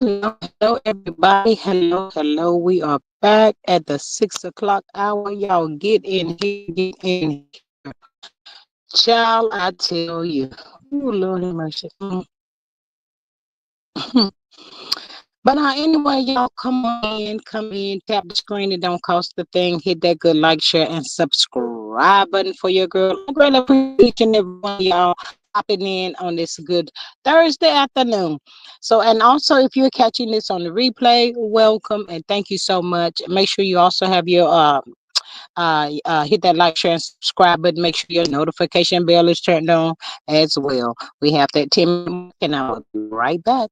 Hello, hello, everybody. Hello, hello. We are back at the 6 o'clock hour. Y'all get in here, get in here. Child, I tell you. Ooh, Lord have mercy. But anyway, y'all come in, tap the screen. It don't cost a thing. Hit that good like, share, and subscribe button for your girl. I greatly appreciate each and every one of y'all hopping in on this good Thursday afternoon. So, and also if you're catching this on the replay, welcome and thank you so much. Make sure you also have your hit that like, share, and subscribe button. Make sure your notification bell is turned on as well. We have that 10-minute mark, and I will be right back.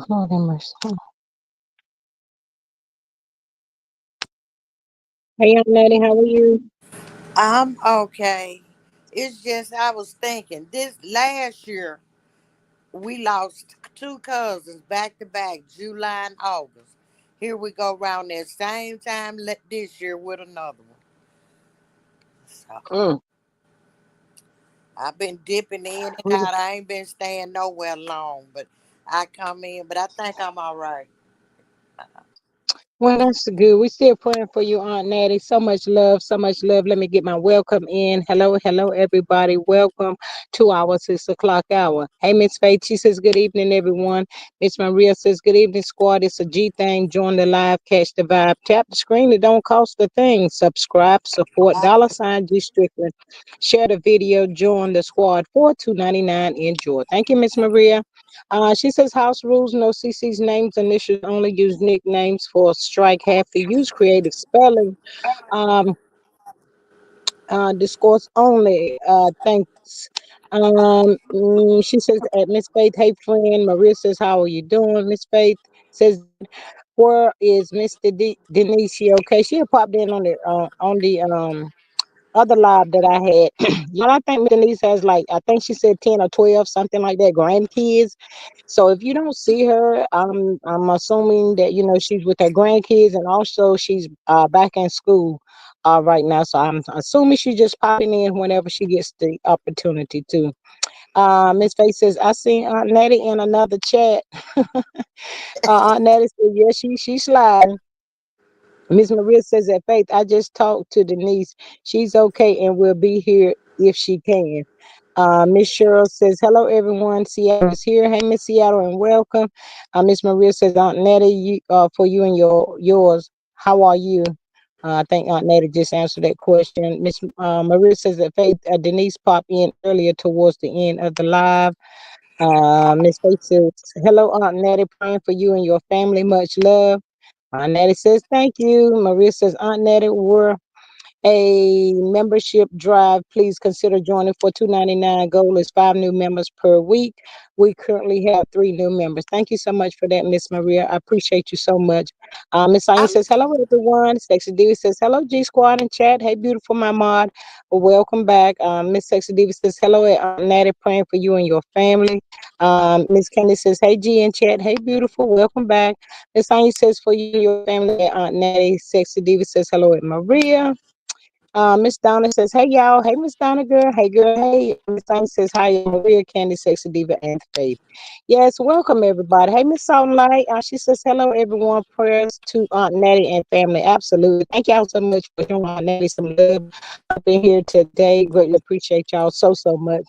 Lord have mercy. Hey, young lady, how are you? I'm okay. It's just I was thinking this last year we lost two cousins back to back, July and August. Here we go around that same time this year with another one. So Mm. I've been dipping in and Well, out. I ain't been staying nowhere long, but I come in. But I think I'm all right. well, that's good. We still praying for you, Aunt Natty. So much love, so much love. Let me get my welcome in. Hello, hello, everybody. Welcome to our 6 o'clock hour. Hey, Miss Faith. She says, good evening, everyone. Miss Maria says, good evening, squad. It's a G thing. Join the live, catch the vibe. Tap the screen. It don't cost a thing. Subscribe, support, $ G Strickland. Share the video. Join the squad for $2.99. Enjoy. Thank you, Miss Maria. She says house rules, no CC's names, initials only, use nicknames for strike, have to use creative spelling. Um, discourse only. Thanks. She says, Miss Faith, hey friend. Maria says, how are you doing? Miss Faith says, where is Mr. Denise? She okay? She had popped in on the other live that I had. Y'all, I think Miss Denise has like, I think she said 10 or 12, something like that, grandkids. So if you don't see her, I'm assuming that she's with her grandkids, and also she's back in school right now. So I'm assuming she's just popping in whenever she gets the opportunity to. Miss Faith says, I seen Aunt Nettie in another chat. Aunt Nettie said, yeah, she's sliding. Miss Maria says that Faith, I just talked to Denise. She's okay and will be here if she can. Miss Cheryl says, hello everyone. Seattle is here. Hey Miss Seattle and welcome. Miss Maria says, Aunt Nettie, for you and yours, how are you? I think Aunt Nettie just answered that question. Miss Maria says that Faith Denise popped in earlier towards the end of the live. Miss Faith says, hello Aunt Nettie, praying for you and your family. Much love. Aunt Nettie says, thank you. Maria says, Aunt Nettie, we're a membership drive. Please consider joining for $2.99. Goal is 5 new members per week. We currently have 3 new members. Thank you so much for that, Miss Maria. I appreciate you so much. Miss Anya I'm says, hello, everyone. Sexy Diva says, hello, G Squad and chat. Hey, beautiful, my mod. Welcome back. Miss Sexy Diva says, hello, Natty, praying for you and your family. Miss Candy says, hey, G and chat. Hey, beautiful. Welcome back. Miss Anya says, for you and your family. Aunt Natty. Sexy Diva says, hello, at Maria. Miss Donna says, hey y'all. Hey Miss Donna girl. Hey girl. Hey. Miss Donna says, hi Maria, Candy, Sexy Diva, and Faith. Yes, welcome everybody. Hey Miss Salt Light. She says, hello everyone. Prayers to Aunt Natty and family. Absolutely. Thank y'all so much for showing Aunt Natty some love up in here today. Greatly appreciate y'all so much.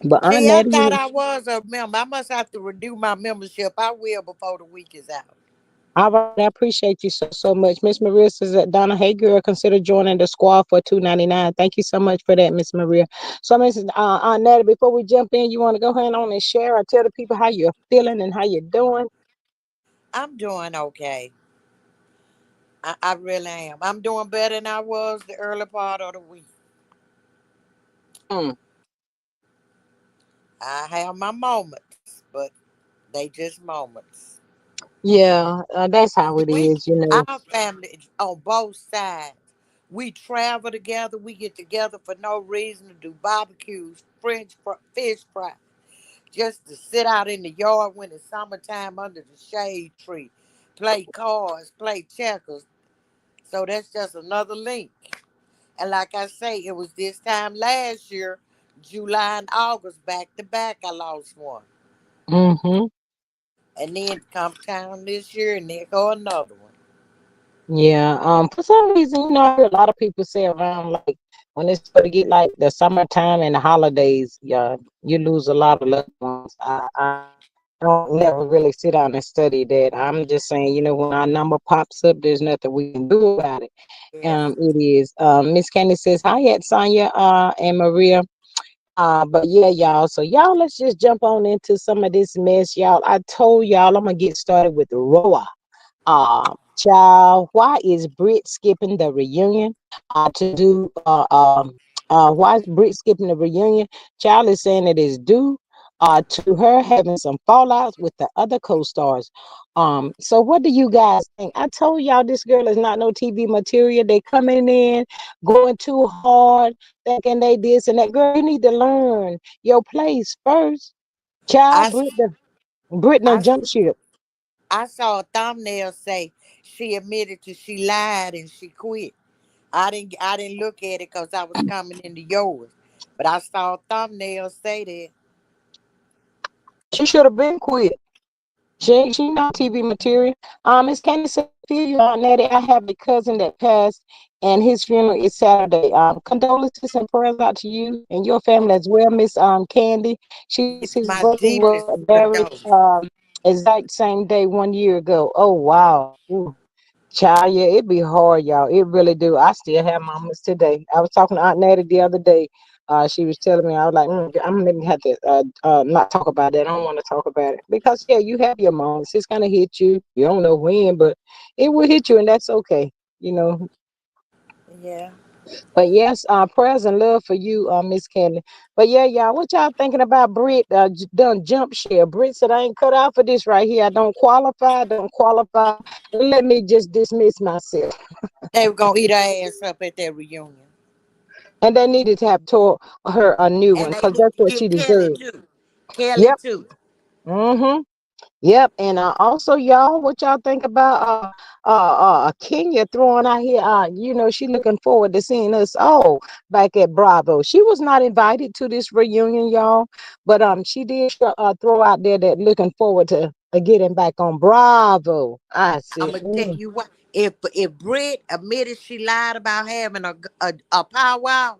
But Aunt See, I Natty, thought I was a member. I must have to renew my membership. I will before the week is out. all right, I appreciate you so much. Miss Maria says that Donna, hey girl, consider joining the squad for $2.99. Thank you so much for that, Miss Maria. So, Miss Aunt Natty, before we jump in, you want to go ahead on and share or tell the people how you're feeling and how you're doing? I'm doing okay. I really am. I'm doing better than I was the early part of the week. Mm, I have my moments, but they just moments. yeah, that's how it We, is. our family on both sides, we travel together. We get together for no reason to do barbecues, fish fry, just to sit out in the yard when it's summertime under the shade tree, play cards, play checkers. So that's just another link. And like I say, it was this time last year, July and August, back to back, I lost one. Mm-hmm. And then come time this year, and there go another one. Yeah. For some reason, I hear a lot of people say around like when it started to get like the summertime and the holidays, yeah, you lose a lot of loved ones. I don't never really sit down and study that. I'm just saying, when our number pops up, there's nothing we can do about it. Yes. It is. Miss Candy says, hi at Sonya and Maria. But yeah, y'all. So y'all, let's just jump on into some of this mess, y'all. I told y'all I'm gonna get started with the Rhoa. Child, why is Britt skipping the reunion? To do why is Britt skipping the reunion? Child is saying it is due. to her having some fallouts with the other co-stars. So what do you guys think? I told y'all this girl is not no TV material. They coming in, going too hard, thinking they this and that. Girl, you need to learn your place first. I Child, Britt I done jump ship. I saw a thumbnail say she admitted to she lied and she quit. I didn't look at it because I was coming into yours, but I saw a thumbnail say that. She should have been quit. She not TV material. Miss Candy said, I feel you on that. I have a cousin that passed, and his funeral is Saturday. Condolences and prayers out to you and your family as well, Miss Candy. She says Yes, his my brother was deepest buried condolences. exact same day 1 year ago. Oh wow. Ooh. Child, yeah, it be hard, y'all. It really do. I still have moments today. I was talking to Aunt Natty the other day. She was telling me, I was like, I'm gonna have to not talk about that. I don't want to talk about it because yeah, you have your moments. It's gonna hit you. You don't know when, but it will hit you, and that's okay. You know. Yeah. But yes, prayers and love for you, Miss Candy. But yeah, y'all, what y'all thinking about Britt? Done jump share. Britt said I ain't cut out for this right here. I don't qualify. Don't qualify. And let me just dismiss myself. They were gonna eat her ass up at that reunion. And they needed to have taught her a new one And they because need that's to what she get Kelly deserved. too. Kelly Yep. too. Mm-hmm. Yep. And also, y'all, what y'all think about Kenya throwing out here? She looking forward to seeing us all back at Bravo. She was not invited to this reunion, y'all, but she did throw out there that looking forward to getting back on Bravo. I I'm said, gonna tell you what. If Britt admitted she lied about having a powwow,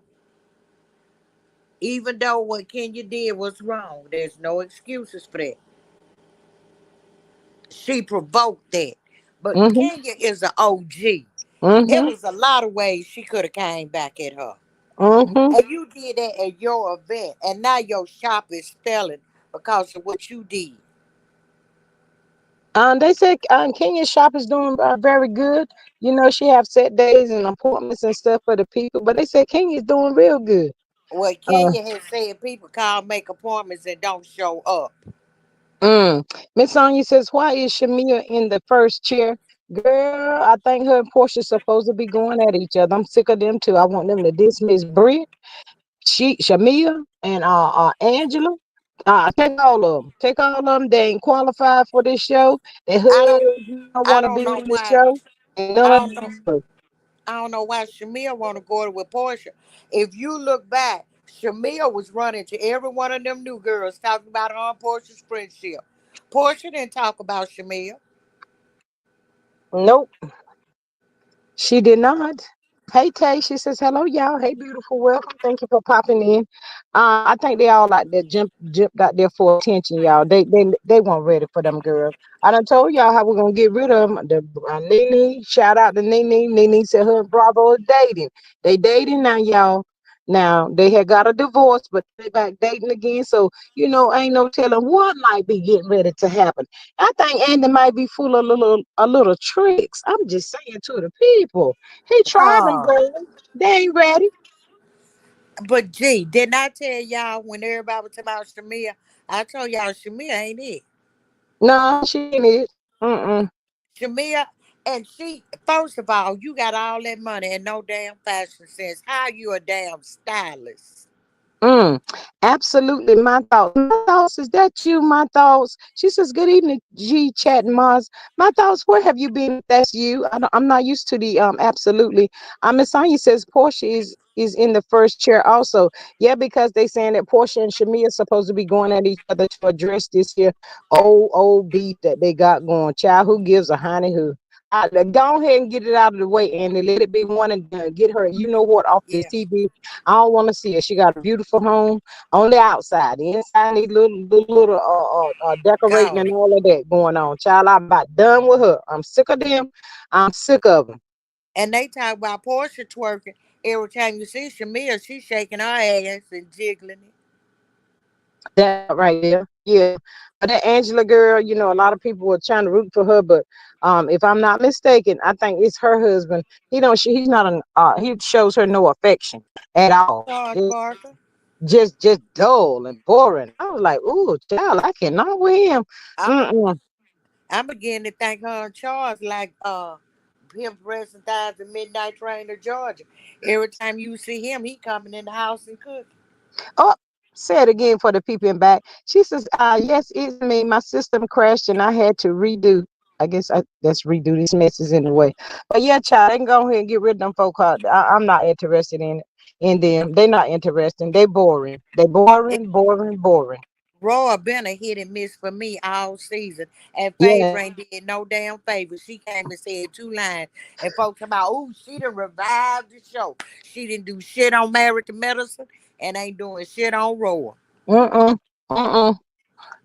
even though what Kenya did was wrong, there's no excuses for that. She provoked that. But mm-hmm, Kenya is an OG. It mm-hmm, was a lot of ways she could have came back at her. mm-hmm. And you did that at your event, and now your shop is failing because of what you did. They said Kenya's shop is doing very good. She have set days and appointments and stuff for the people, but they said Kenya's doing real good. Well, Uh, Kenya has said people call, make appointments, and don't show up. mm. Miss Sonya says, why is Shamia in the first chair? Girl, I think her and Portia supposed to be going at each other. I'm sick of them too. I want them to dismiss Britt, Shamia, and Angela. Take all of them. Take all of them. They ain't qualified for this show. Their I don't, husbands don't I want to don't be know on the why. show, and none I of don't know. them. I don't know why Shamia want to go with Portia. If you look back, Shamia was running to every one of them new girls talking about her and Portia's friendship. Portia didn't talk about Shamia. Nope. She did not. Hey Tay, she says hello, y'all. Hey, beautiful, welcome. Thank you for popping in. I think they all like that jumped out there for attention, y'all. They weren't ready for them girls. I done told y'all how we're gonna get rid of them. The Nene, shout out to Nene. Nene said her and Bravo are dating. They dating now, y'all. Now they had got a divorce, but they back dating again. So ain't no telling what might be getting ready to happen. I think Andy might be full of a little tricks. I'm just saying to the people. He tried them Oh. girls. They ain't ready. But gee, didn't I tell y'all when everybody was talking about Shamia? I told y'all Shamia ain't it. No, she ain't it. Mm-mm. Shamia, and she, first of all, you got all that money and no damn fashion sense. How you a damn stylist? Mm, absolutely. My thoughts. My thoughts. Is that you? My thoughts. She says, "Good evening, G Chat and Mars." My thoughts. Where have you been? If that's you. I'm not used to the absolutely. Miss Sonya says Portia is in the first chair also. Yeah, because they saying that Portia and Shamia supposed to be going at each other to address this here old beef that they got going. Child, who gives a honey who? Go ahead and get it out of the way, Andy. Let it be one and done. Get her. You know what? Off this Yeah, TV. I don't want to see it. She got a beautiful home on the outside. The inside need little decorating gone. and all of that going on. Child, I'm about done with her. I'm sick of them. I'm sick of them. And they talk about Portia twerking. Every time you see Shamia, she's shaking her ass and jiggling it. That part right there. Yeah. But that Angela girl, a lot of people were trying to root for her, but if I'm not mistaken, I think it's her husband. He's not he shows her no affection at all. George Barker. just dull and boring. I was like, ooh, child, I cannot with him. I'm Mm-mm. I'm beginning to think her and Charles like him pressing thighs the midnight train to Georgia. Every time you see him, he coming in the house and cooking. Oh, say it again for the people in back. She says, yes, it's me. My system crashed and I had to redo. I guess let's redo this message anyway. But yeah, child, they can go ahead and get rid of them folk. I'm not interested in them. They're not interesting. They boring. They It, boring, boring, boring. Rhoa been a hit and miss for me all season, and Yeah. Favor ain't did no damn favor. She came and said two lines, and folks about, oh, she done revived the show. She didn't do shit on Married to Medicine, and ain't doing shit on Rhoa. Mm-mm. Mm-mm.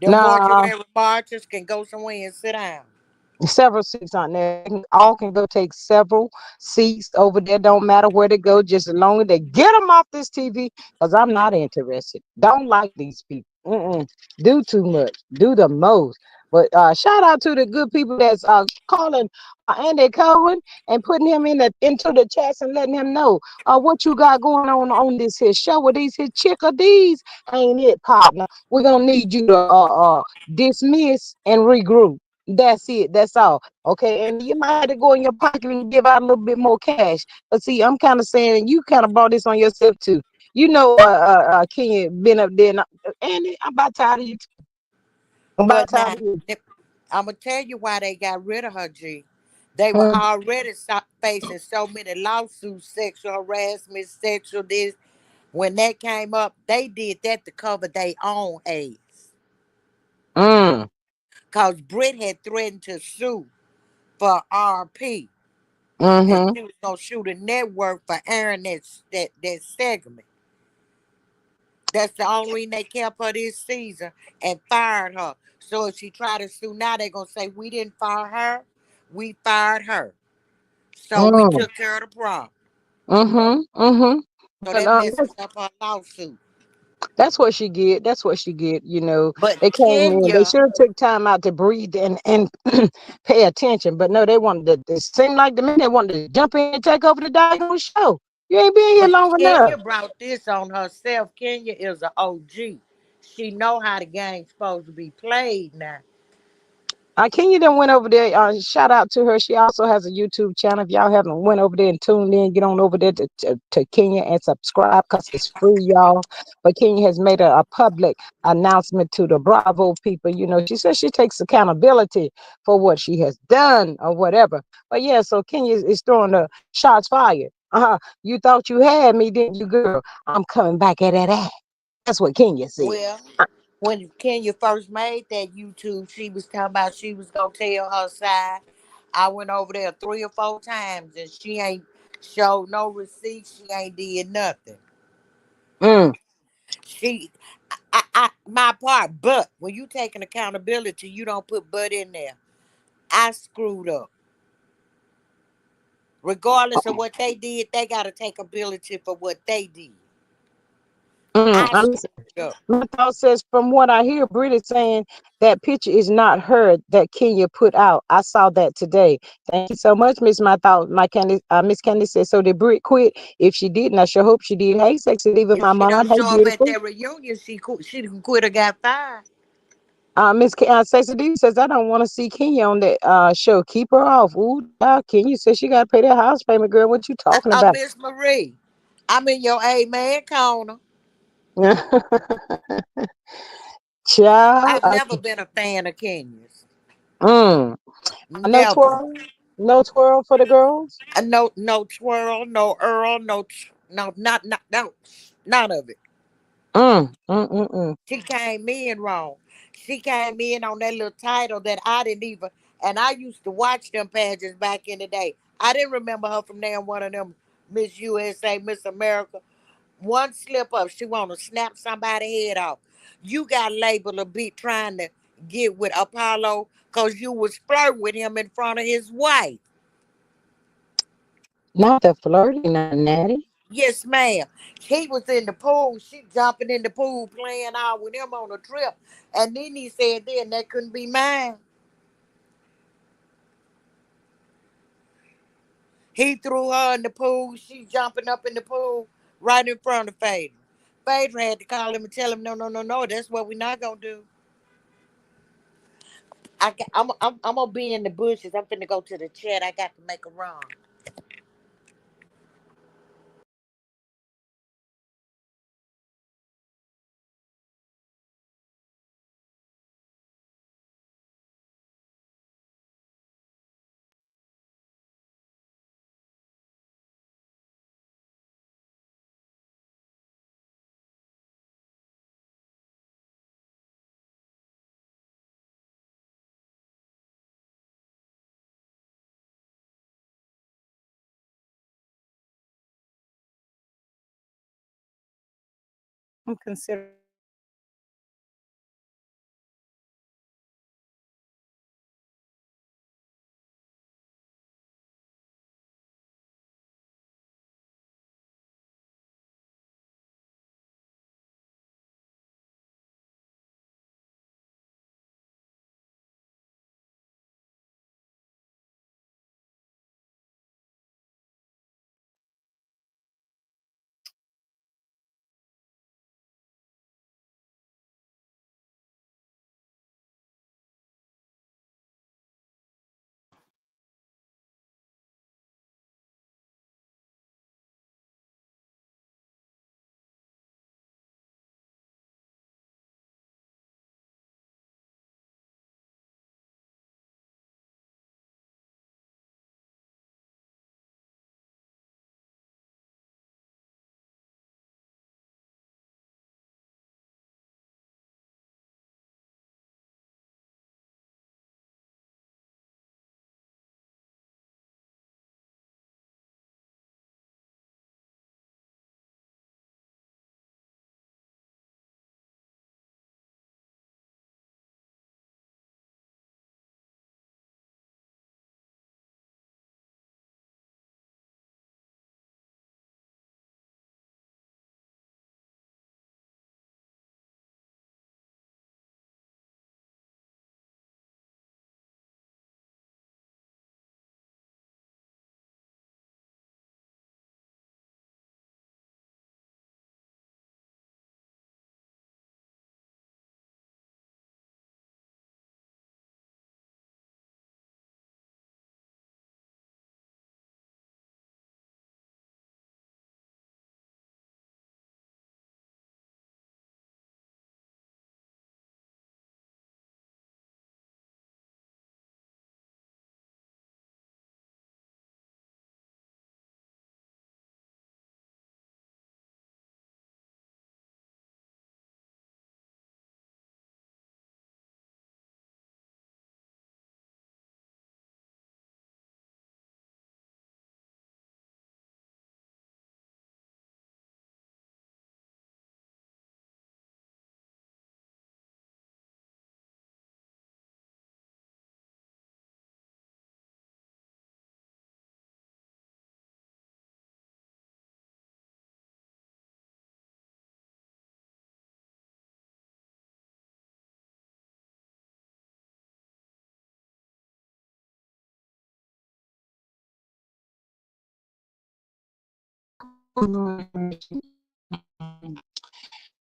The Nah. mortuary marchers can go somewhere and sit down. Several seats on there. They all can go take several seats over there. Don't matter where they go, just as long as they get them off this TV. Because I'm not interested. Don't like these people. Mm-mm. Do too much. Do the most. But shout out to the good people that's calling Andy Cohen and putting him into the chats and letting him know what you got going on this here show with these here chickadies. Ain't it, partner? We're gonna need you to dismiss and regroup. That's it. That's all. Okay. And you might have to go in your pocket and give out a little bit more cash. But see, I'm kind of saying you kind of brought this on yourself too. You know, Kenya been up there. And I'm about tired of you. I'm about But tired now, of you. I'm gonna tell you why they got rid of her. G, they were Hmm. already facing so many lawsuits, sexual harassment, sexual this. When that came up, they did that to cover their own ass. Mm. Cause Britt had threatened to sue for RP, and Mm-hmm. she was gonna sue the network for airing that segment. That's the only reason they kept her this season and fired her. So if she tried to sue now, they're gonna say we didn't fire her, we fired her. So we Mm. took care of the problem. Mm-hmm. Mm-hmm. So But that messes up her lawsuit. that's what she get. That's what she get. You know, But they came in. They Kenya, should have took time out to breathe and pay attention. But no, they wanted to. It seemed like the men they wanted to jump in and take over the daggone show. You ain't been here but long enough. Kenya brought this on herself. Kenya is an OG. She know how the game's supposed to be played now. Kenya done went over there. Shout out to her. She also has a YouTube channel. If y'all haven't went over there and tuned in, get on over there to Kenya and subscribe because it's free, y'all. But Kenya has made a public announcement to the Bravo people. You know, she says she takes accountability for what she has done or whatever. But yeah, so Kenya is throwing the shots fired. You thought you had me, didn't you, girl? I'm coming back at that ass. That's what Kenya said. Well, when Kenya first made that YouTube, she was talking about she was gonna tell her side. I went over there 3 or 4 times and she ain't showed no receipts. She ain't did nothing. Mm, She, my part. But when you taking accountability, you don't put but in there. I screwed up. Regardless of what they did, they gotta take ability for what they did. I I'm screwed up. My thought says, from what I hear, Britt is saying that picture is not her that Kenya put out. I saw that today. Thank you so much, Miss My Thought. Miss Candy says, so did Britt quit? If she didn't, I sure hope she did. Hey, sexy diva, If my she mod. don't Hey, show up at beautiful. their reunion, she done quit or got fired. Sexy diva says, I don't want to see Kenya on that show. Keep her off. Ooh, child, Kenya says she got to pay that house payment, girl. What you talking about? Miss Marie, I'm in your amen corner. Child, I've never been a fan of Kenya's. mm, no Never. twirl, no twirl for the girls. No twirl, no Earl, no, no, none of it. Mm, mm, mm, mm. She came in wrong. She came in on that little title that I didn't even, and I used to watch them pageants back in the day. I didn't remember her from there, one of them Miss USA, Miss America. One slip up, she want to snap somebody's head off. You got labeled a bit trying to get with Apollo because you was flirting with him in front of his wife. Not the flirting, not natty. Yes, ma'am. He was in the pool. She jumping in the pool, playing out with him on a trip. And then he said, then that couldn't be mine. He threw her in the pool. She jumping up in the pool right in front of Fader. Phaedra had to call him and tell him, no, no, no, no, that's what we're not gonna do. I'm gonna be in the bushes. I'm finna go to the chat. I got to make a run. I'm considering.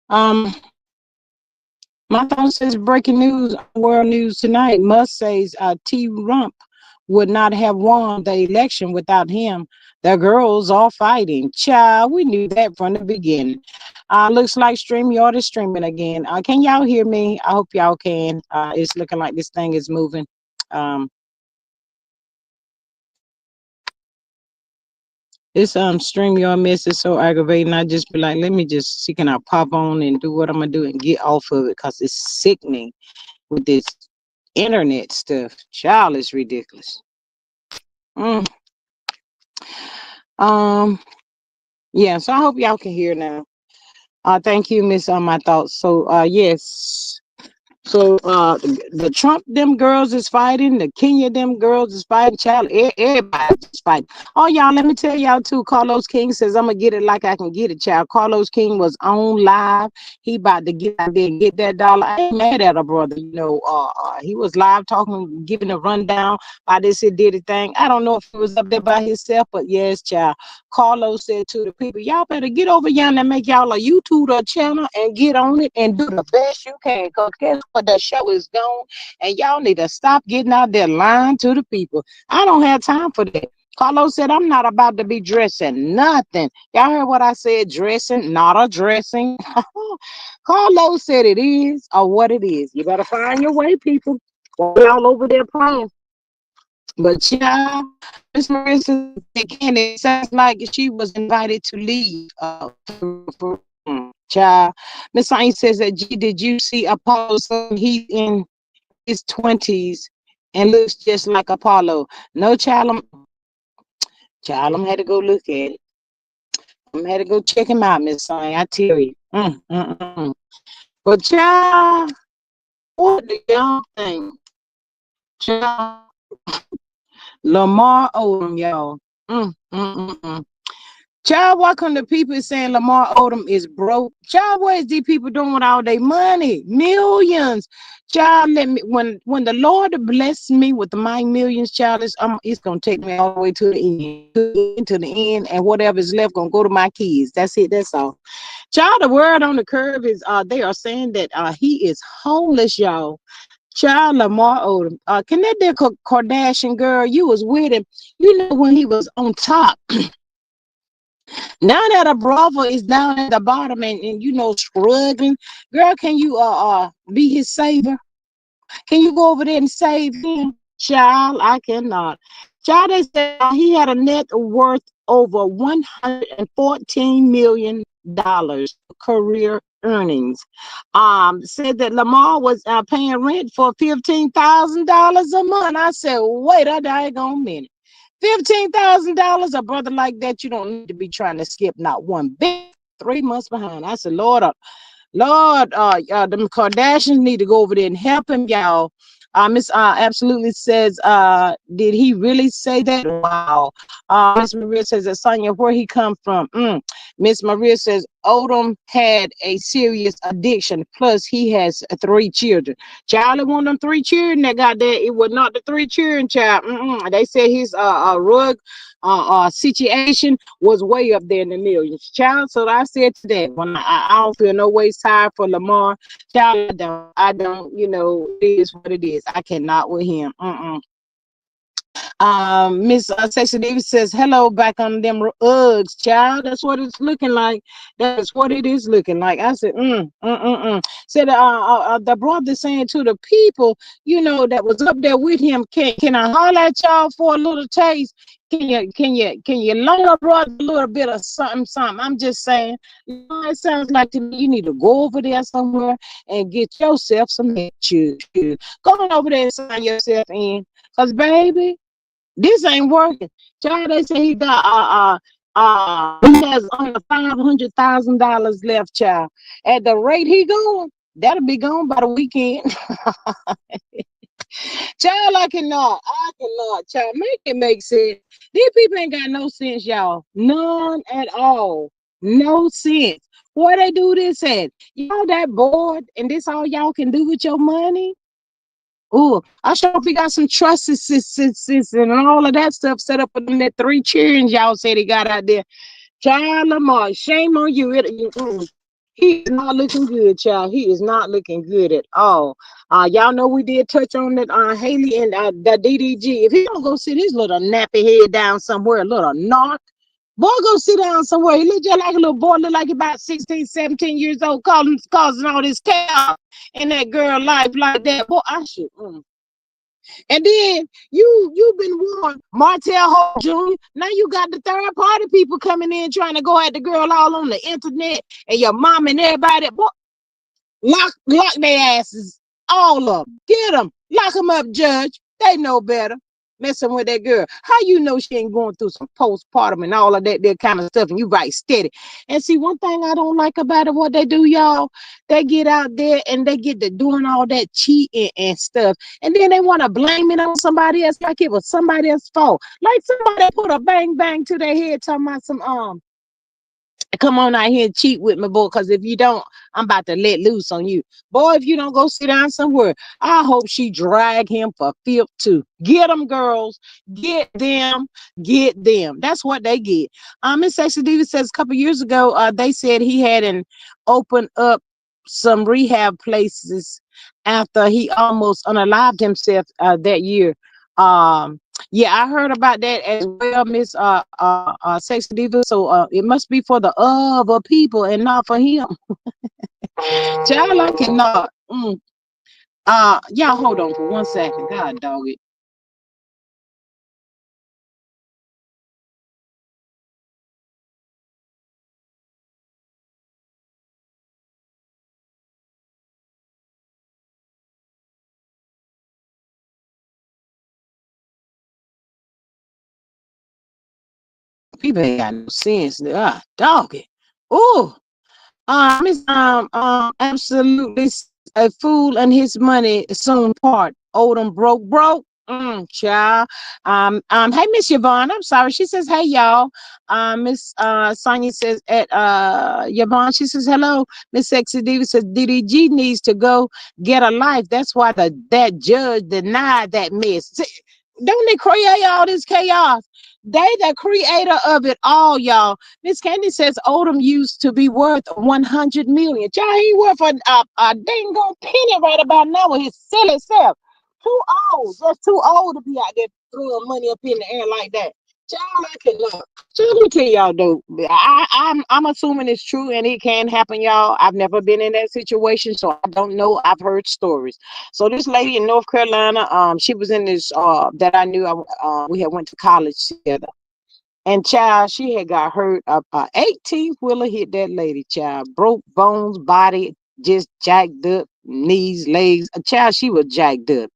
Um, my thought says breaking news on world news tonight. Musk says T. Rump would not have won the election without him. The girls are fighting. Child, we knew that from the beginning. Looks like StreamYard is streaming again. Can y'all hear me? I hope y'all can. It's looking like this thing is moving. Um, this StreamYard mess is so aggravating. I just be like, let me just see can I pop on and do what I'm gonna do and get off of it because it's sickening with this internet stuff. Child is ridiculous. Mm. Um, yeah, so I hope y'all can hear now. Thank you, Miss My Thoughts. So yes. So the Trump them girls is fighting, the Kenya them girls is fighting, child, everybody just fighting. Oh y'all, let me tell y'all too. Carlos King says I'm gonna get it like I can get it, child. Carlos King was on live. He about to get out there and get that dollar. I ain't mad at a brother, you know. He was live talking, giving a rundown by this he did it thing. I don't know if he was up there by himself, but yes, child. Carlos said to the people, y'all better get over here and make y'all a YouTube channel and get on it and do the best you can. Because guess what? The show is gone and y'all need to stop getting out there lying to the people. I don't have time for that. Carlos said, I'm not about to be dressing nothing. Y'all heard what I said, dressing, not a dressing. Carlos said it is or what it is. You better find your way, people. While y'all over there praying. But yeah, Miss Marissa again, it sounds like she was invited to leave. Child. Miss Saint says that G, did you see Apollo son? He's in his 20s and looks just like Apollo. No, child, I'm had to go look at it. I'm had to go check him out, Miss Saint. I tell you. But child, what do y'all think? Child, Lamar Odom, y'all. Mm, mm, mm, mm. Child, why come the people saying Lamar Odom is broke? Child, what is these people doing with all their money? Millions. Child, let me when the Lord bless me with my millions, child, it's gonna take me all the way to the end, to the end, and whatever is left gonna go to my kids. That's it. That's all. Child, the word on the curve is they are saying that he is homeless, y'all. Child, Lamar Odom. Can that dear Kardashian girl, you was with him, you know, when he was on top. Now that a brother is down at the bottom and you know struggling, girl, can you be his savior? Can you go over there and save him? Child, I cannot. Child, they said he had a net worth over $114 million career earnings. Said that Lamar was paying rent for $15,000 a month. I said, wait a daggone minute. $15,000, a brother like that, you don't need to be trying to skip not one bit. 3 months behind. I said, Lord, them Kardashians need to go over there and help him, y'all. Miss absolutely says, did he really say that? Wow. Miss Maria says that Sonia, where he come from? Miss Maria says Odom had a serious addiction. Plus, he has 3 children. Charlie, one of them 3 children that got there. It was not the 3 children, child. They said his rug situation was way up there in the millions, child. So I said to that when I don't feel no ways tired for Lamar, child. I don't. You know, it is what it is. I cannot with him. Miss Sexy Davis says, hello back on them Uggs, child. That's what it's looking like. That's what it is looking like. I said, Said the brother saying to the people, you know, that was up there with him, can I holler at y'all for a little taste? Can you loan a brother a little bit of something? I'm just saying, you know, it sounds like to me you need to go over there somewhere and get yourself some head shoes. Go on over there and sign yourself in. Cause baby, this ain't working. Child, they say he got he has only $500,000 left, child. At the rate he going, that'll be gone by the weekend. Child, I cannot, child. Make it make sense. These people ain't got no sense, y'all. None at all. No sense. Where they do this at? Y'all that bored and this all y'all can do with your money? Oh, I sure hope he got some trust and all of that stuff set up for them that 3 children y'all said he got out there. Child Lamar, shame on you. He is not looking good, child. He is not looking good at all. Y'all know we did touch on that Hallie and the DDG. If he don't go sit his little nappy head down somewhere, a little narc, boy, go sit down somewhere. He look just like a little boy, look like about 16, 17 years old, causing all this chaos in that girl life like that. Boy, I should. And then you've been warned, Martell Holt Jr. Now you got the third party people coming in trying to go at the girl all on the internet and your mom and everybody. Boy, lock their asses, all of them. Get them, lock them up, judge. They know better. messing with that girl. How you know she ain't going through some postpartum and all of that kind of stuff, and you right steady. And see, one thing I don't like about it, what they do, y'all, they get out there and they get to doing all that cheating and stuff, and then they want to blame it on somebody else like it was somebody else's fault. Like somebody put a bang bang to their head talking about some come on out here and cheat with me, boy, because if you don't, I'm about to let loose on you. Boy, if you don't go sit down somewhere, I hope she drag him for filth too. Get them, girls. Get them. Get them. That's what they get. Miss Sexy Diva says a couple years ago, they said he had an open up some rehab places after he almost unalived himself that year. Yeah, I heard about that as well, Miss Sexy Diva. So it must be for the other people and not for him. Child, I cannot. Y'all hold on for 1 second. God dog it. People ain't got no sense. Dog it. Ooh. Miss absolutely a fool and his money soon part. Odom broke. Child. Hey Miss Yvonne, I'm sorry. She says, hey y'all. Miss Sonia says at Yvonne, she says, hello. Miss Sexy Diva says DDG needs to go get a life. That's why that judge denied that mess. See, don't they create all this chaos? They the creator of it all, y'all. Miss Candy says Odom used to be worth 100 million. Child, he worth a dang on penny right about now with his silly self. Too old, just too old to be out there throwing money up in the air like that. Child, I cannot. So let me tell y'all though, I'm assuming it's true and it can happen, y'all. I've never been in that situation, so I don't know. I've heard stories. So this lady in North Carolina, she was in this that I knew. We had went to college together. And child, she had got hurt. A 18 wheeler hit that lady, child. Broke bones, body just jacked up, knees, legs. A child, she was jacked up.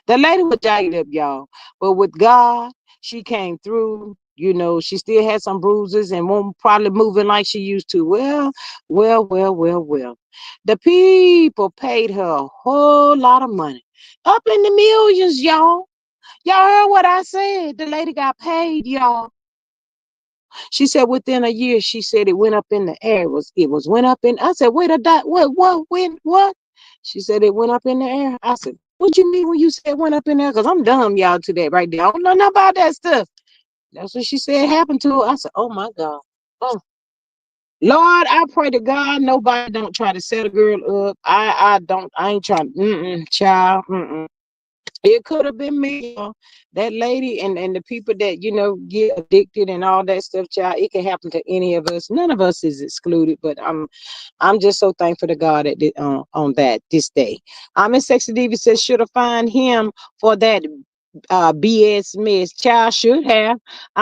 The lady was jacked up, y'all. But with God, she came through. You know, she still had some bruises and won't probably moving like she used to. Well. The people paid her a whole lot of money. Up in the millions, y'all. Y'all heard what I said. The lady got paid, y'all. She said within a year, she said it went up in the air. It was went up in. I said, wait a dot. What? When? What? She said it went up in the air. I said, what you mean when you said it went up in there? Because I'm dumb, y'all, to that right there. I don't know nothing about that stuff. That's what she said happened to her. I said, oh my God. Oh, Lord, I pray to God nobody don't try to set a girl up. I don't. I ain't trying. Child. It could have been me, y'all. That lady and the people that get addicted and all that stuff, child. It can happen to any of us. None of us is excluded, but I'm just so thankful to God on that this day. Miss Sexy Diva says should have fined him for that BS mess. Child should have.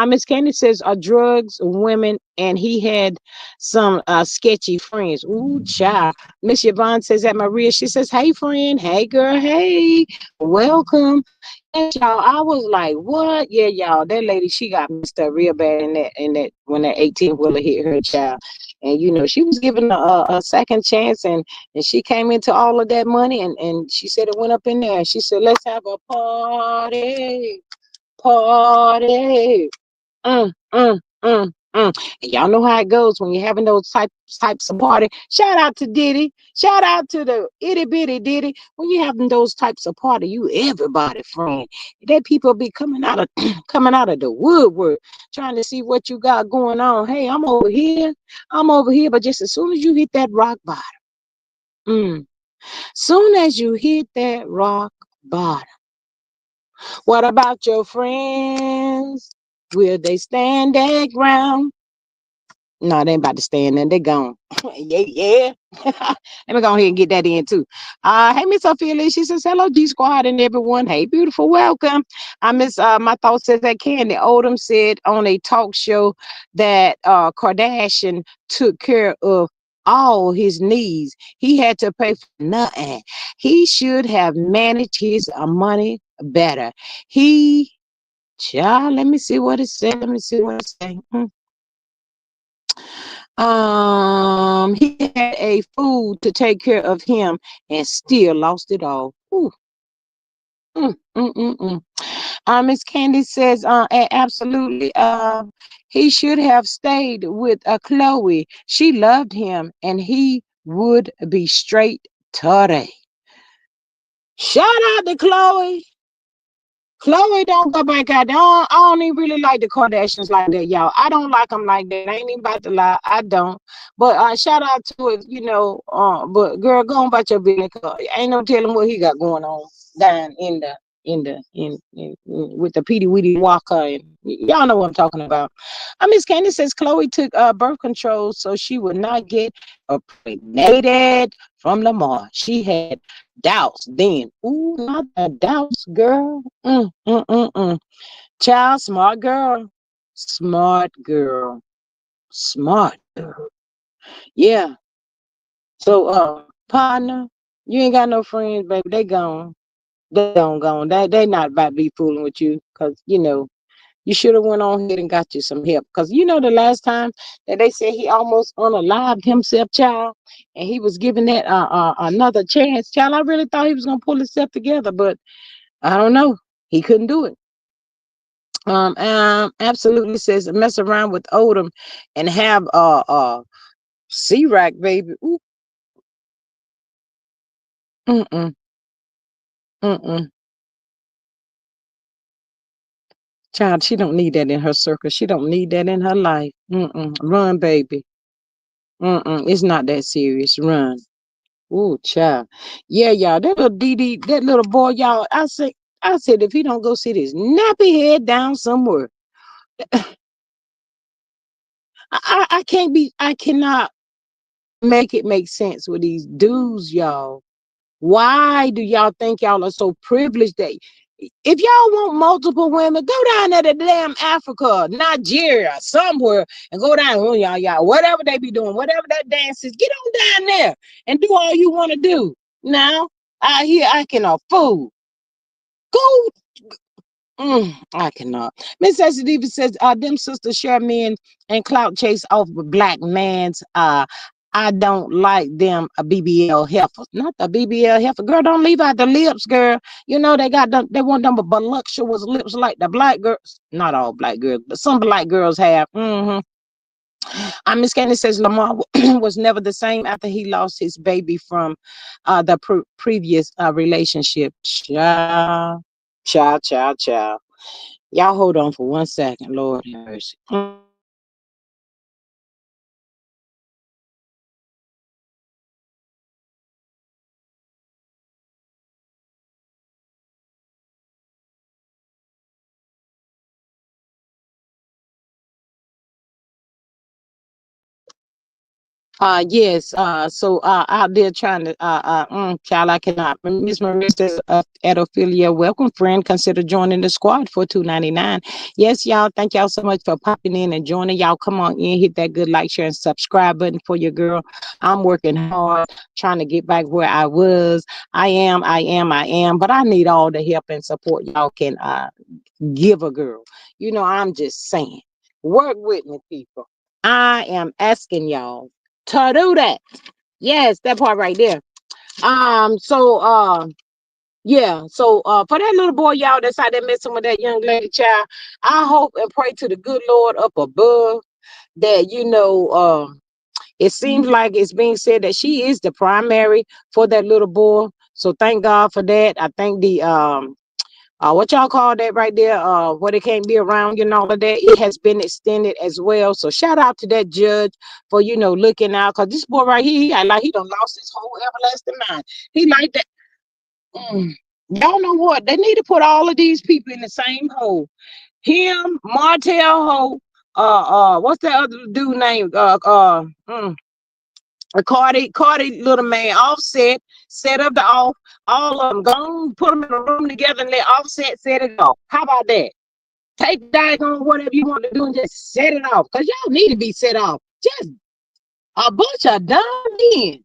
Miss Candy says drugs, women, and he had some sketchy friends. Ooh, child. Miss Yvonne says at Maria, she says, hey friend, hey girl, hey, welcome. Yes, y'all. I was like, what? Yeah, y'all. That lady, she got messed up real bad in that when that 18 wheeler hit her child. And she was given a second chance, and she came into all of that money, and she said it went up in there. And she said, let's have a party. Mm, mm, and y'all know how it goes when you're having those types of party. Shout out to Diddy. Shout out to the itty bitty Diddy. When you having those types of party, you everybody friend. That people be coming out of coming out of the woodwork, trying to see what you got going on. Hey, I'm over here. I'm over here. But just as soon as you hit that rock bottom, mm, soon as you hit that rock bottom, what about your friends? Will they stand their ground? No, they ain't about to stand there. They gone. Yeah. Let me go ahead and get that in too. Hey, Miss Ophelia. She says, hello, G Squad and everyone. Hey, beautiful, welcome. I miss my thoughts says that Candy Odom said on a talk show that Kardashian took care of all his needs. He had to pay for nothing. He should have managed his money better. He Child, let me see what it said. Let me see what it say. He had a fool to take care of him and still lost it all. Ooh. Mm, mm, mm, mm. Miss Candy says, absolutely. He should have stayed with Chloe. She loved him, and he would be straight today. Shout out to Chloe. Chloe don't go back out there. I don't even really like the Kardashians like that, y'all. I don't like them like that. I ain't even about to lie. I don't. But shout out to it, but girl, go on about your business. Ain't no telling what he got going on down in with the Petey Weedy Walker. And y'all know what I'm talking about. Miss Candy says Chloe took birth control so she would not get impregnated from Lamar. She had doubts then. Ooh, not the doubts, girl. Child, smart girl. Smart girl. Smart girl. Yeah. So, partner, you ain't got no friends, baby. They gone. They gone. They not about to be fooling with you, cause you should have went on ahead and got you some help. Cause the last time that they said he almost unalived himself, child, and he was given that another chance, child. I really thought he was gonna pull himself together, but I don't know. He couldn't do it. Absolutely says mess around with Odom and have C-Rack, baby. Ooh, mm-mm, mm-mm. Child, she don't need that in her circle. She don't need that in her life. Run, baby. It's not that serious. Run. Ooh, child. Yeah, y'all. That little Diddy, that little boy, y'all. I said, if he don't go sit his nappy head down somewhere, I can't be. I cannot make it make sense with these dudes, y'all. Why do y'all think y'all are so privileged that if y'all want multiple women, go down there to damn Africa, Nigeria, somewhere, and go down, oh, y'all, whatever they be doing, whatever that dance is, get on down there and do all you want to do. Now, out here, I can afford. Go. I cannot. Miss Diva says, them sisters share men and clout chase off with black mans. I don't like them a BBL heifers. Not the BBL heifer. Girl, don't leave out the lips, girl. They want them voluptuous lips like the black girls. Not all black girls, but some black girls have. Miss Candy says Lamar was never the same after he lost his baby from the previous relationship. Child. Y'all hold on for 1 second. Lord have mercy. Yes. So out there trying to child, I cannot. Miss Maria says, Edophilia, welcome, friend. Consider joining the squad for $2.99. Yes, y'all. Thank y'all so much for popping in and joining. Y'all come on in, hit that good like, share, and subscribe button for your girl. I'm working hard, trying to get back where I was. I am, but I need all the help and support y'all can give a girl. I'm just saying. Work with me, people. I am asking y'all to do that. Yes, that part right there. Yeah. So for that little boy, y'all that's out there messing with that young lady child, I hope and pray to the good Lord up above that it seems like it's being said that she is the primary for that little boy. So thank God for that. I think the what y'all call that right there, what it can't be around you and all of that, it has been extended as well. So shout out to that judge for looking out, because this boy right here, he act like he done lost his whole everlasting mind. He like that. Y'all know what, they need to put all of these people in the same hole. Him, Martell Ho, what's that other dude name, Cardi little man, Offset, set up the off, all of them, go on, put them in a room together and let Offset set it off. How about that? Take daggone whatever you want to do and just set it off. Because y'all need to be set off. Just a bunch of dumb men.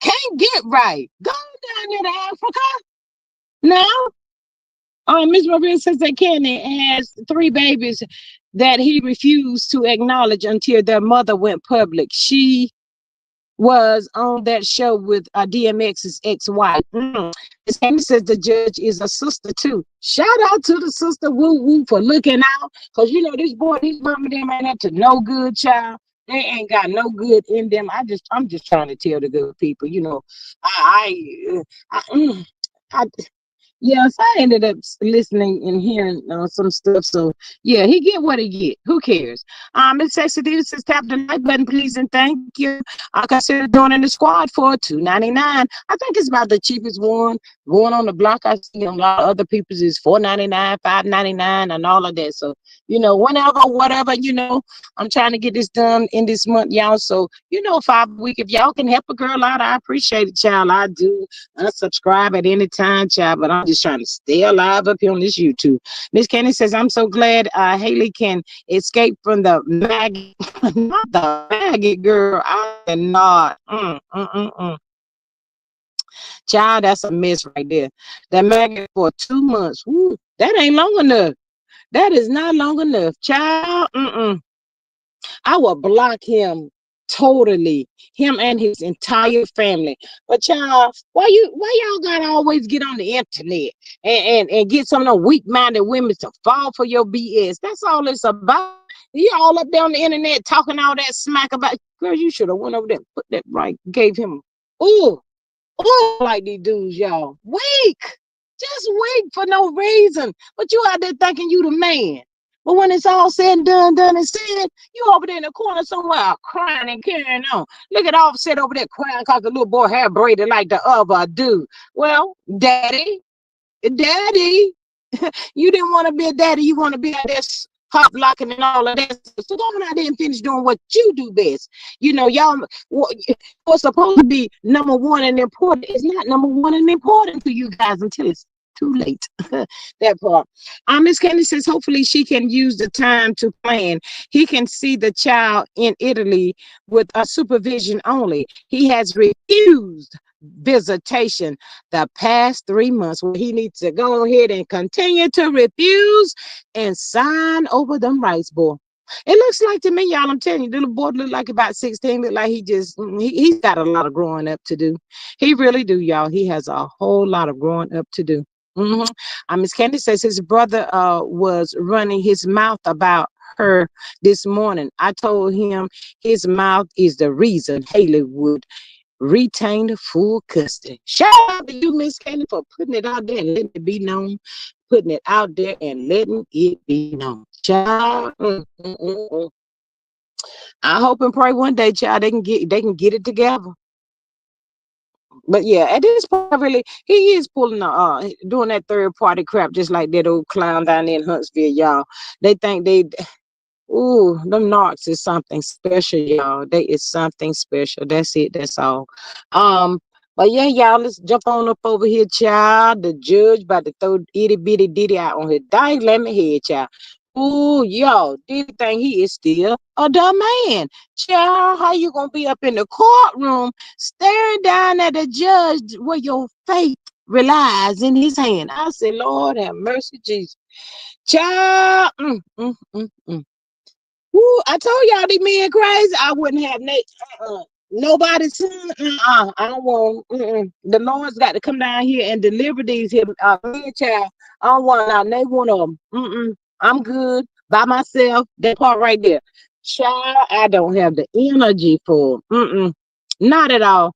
Can't get right. Go down there to Africa. Now, Miss Maria says that Kenny has three babies that he refused to acknowledge until their mother went public. She was on that show with DMX's ex-wife. Miss Candy says the judge is a sister too. Shout out to the sister Woo Woo for looking out, cause you know this boy, these mama them ain't up to no good, child. They ain't got no good in them. I'm just trying to tell the good people, you know, I, I, I, mm, I yes, I ended up listening and hearing some stuff. So yeah, he get what he get. Who cares? Miss Sexy Diva says tap the like button, please, and thank you. I consider joining the squad for $2.99. I think it's about the cheapest one going on the block. I see a lot of other people's is $4.99, $5.99, and all of that. So you know, whenever, whatever, you know, I'm trying to get this done in this month, y'all. So you know, 5 a week. If y'all can help a girl out, I appreciate it, child. I do. Unsubscribe at any time, child. But I'm just trying to stay alive up here on this YouTube. Miss Candy says, I'm so glad Haley can escape from the maggot. Not the maggot, girl. I cannot. Child, that's a mess right there. That maggot for 2 months. Woo, that ain't long enough. That is not long enough. Child, I will block him totally, him and his entire family. But y'all, why y'all gotta always get on the internet and get some of them weak-minded women to fall for your BS? That's all it's about. You all up there on the internet talking all that smack about, girl, you should have went over there, put that right, gave him, ooh, ooh, like these dudes, y'all. Weak. Just weak for no reason. But you out there thinking you the man. But when it's all said and done and said, you over there in the corner somewhere crying and carrying on. Look at Offset over there crying because the little boy hair braided like the other dude. Well, daddy, you didn't want to be a daddy. You want to be out there hop locking and all of that. So go on out there and finish doing what you do best. You know, y'all, what's supposed to be number one and important is not number one and important to you guys until it's too late. That part. Miss Candy says hopefully she can use the time to plan. He can see the child in Italy with a supervision only. He has refused visitation the past 3 months. Well, he needs to go ahead and continue to refuse and sign over them rights, boy. It looks like to me, y'all, I'm telling you, little boy look like about 16, look like he's got a lot of growing up to do. He really do, y'all. He has a whole lot of growing up to do. Miss Candy says his brother was running his mouth about her this morning. I told him his mouth is the reason Haley would retain full custody. Shout out to you, Miss Candy, for putting it out there and letting it be known. Putting it out there and letting it be known. Child. I hope and pray one day, child, they can get it together. But yeah, at this point, really, he is pulling doing that third party crap, just like that old clown down there in Huntsville, y'all. They think they ooh, them narcs is something special, y'all. They is something special. That's it. That's all. Um, but yeah, y'all, let's jump on up over here, child. The judge about to throw itty bitty Diddy out on his dang let me head, child. Ooh, y'all, Diddy think he is still a dumb man. Child, how you gonna be up in the courtroom staring down at the judge where your faith relies in his hand? I said, Lord have mercy, Jesus. Child, Woo, I told y'all these men crazy. I wouldn't have nobody's son. I don't want. The Lord's got to come down here and deliver these here men, child. I don't want now. They one of them. I'm good by myself. That part right there, child. I don't have the energy for. Not at all,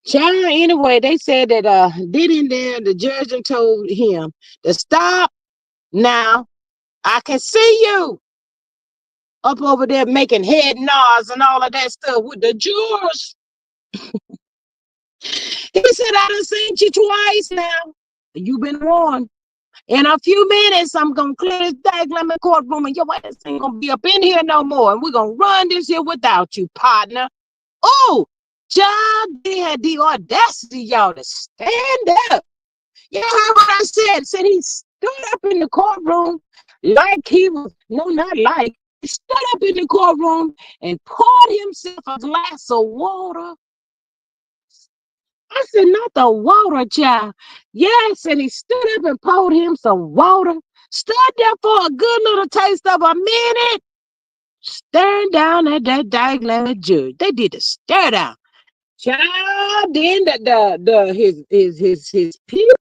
child. Anyway, they said that did in there. The judge and told him to stop now. I can see you up over there making head nods and all of that stuff with the jurors. He said, I done seen you twice now. You've been warned. In a few minutes, I'm going to clear this daggone courtroom and your ass ain't going to be up in here no more. And we're going to run this here without you, partner. Oh, child, they had the audacity, y'all, to stand up. You heard what I said? Said he stood up in the courtroom like he was, no, not like, he stood up in the courtroom and poured himself a glass of water I said, not the water, child. Yes, and he stood up and poured him some water. Stood there for a good little taste of a minute, staring down at that daggone judge. They did the stare down. Child, then his people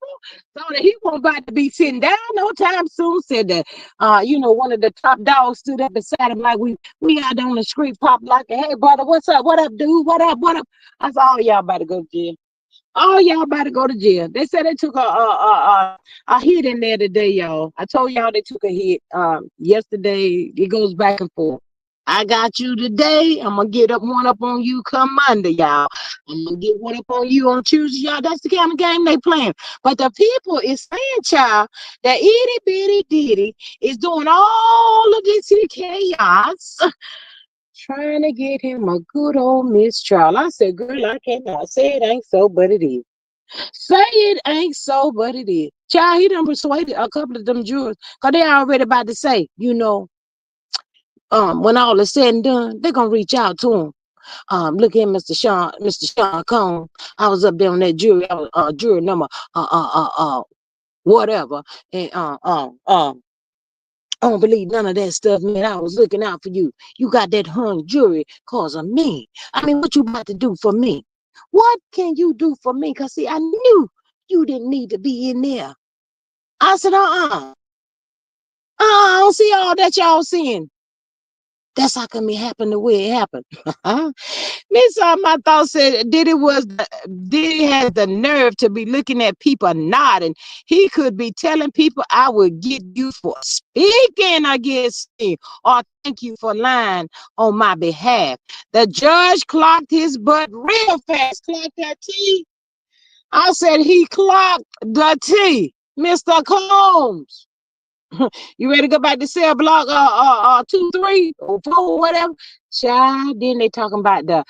thought that he wasn't about to be sitting down no time soon. Said that one of the top dogs stood up beside him like we out on the street, pop like, hey brother, what's up? What up, dude? What up? What up? I said, oh y'all about to go to jail. Oh, y'all about to go to jail. They said they took a hit in there today, y'all. I told y'all they took a hit yesterday. It goes back and forth. I got you today. I'm gonna get up one up on you come Monday, y'all. I'm gonna get one up on you on Tuesday, y'all. That's the kind of game they playing. But the people is saying, child, that itty bitty Diddy is doing all of this here chaos, trying to get him a good old mistrial. I said, girl, I cannot say it ain't so, but it is. Say it ain't so, but it is. Child, he done persuaded a couple of them jurors, because they already about to say, when all is said and done, they're gonna reach out to him. Look at Mr. Sean Cone. I was up there on that jury. I was jury number whatever. And I don't believe none of that stuff, man. I was looking out for you. You got that hung jury cause of me. I mean, what you about to do for me? What can you do for me? Because, see, I knew you didn't need to be in there. I said, I don't see all that y'all seeing. That's how come it happened the way it happened. Miss my thought said Diddy has the nerve to be looking at people nodding. He could be telling people, I will get you for speaking against me, or thank you for lying on my behalf. The judge clocked his butt real fast. Clocked that T. I said he clocked the T. Mr. Combs. You ready to go back to cell block 2, 3, or 4, whatever? Child, then they talking about the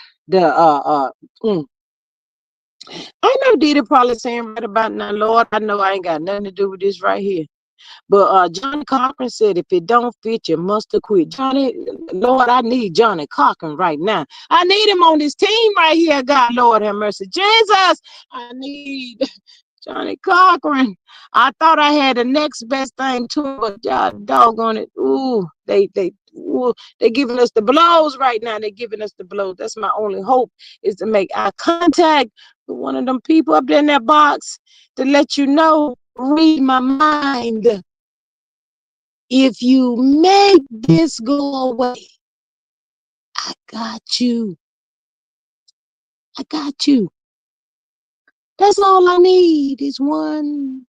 I know Diddy probably saying right about now, Lord, I know I ain't got nothing to do with this right here. But Johnny Cochran said, if it don't fit, you must have quit. Johnny, Lord, I need Johnny Cochran right now. I need him on this team right here. God, Lord, have mercy. Jesus, I need Johnny Cochran. I thought I had the next best thing to him, but doggone it. They giving us the blows right now. They giving us the blows. That's my only hope, is to make eye contact with one of them people up there in that box to let you know, read my mind. If you make this go away, I got you. I got you. That's all I need is one.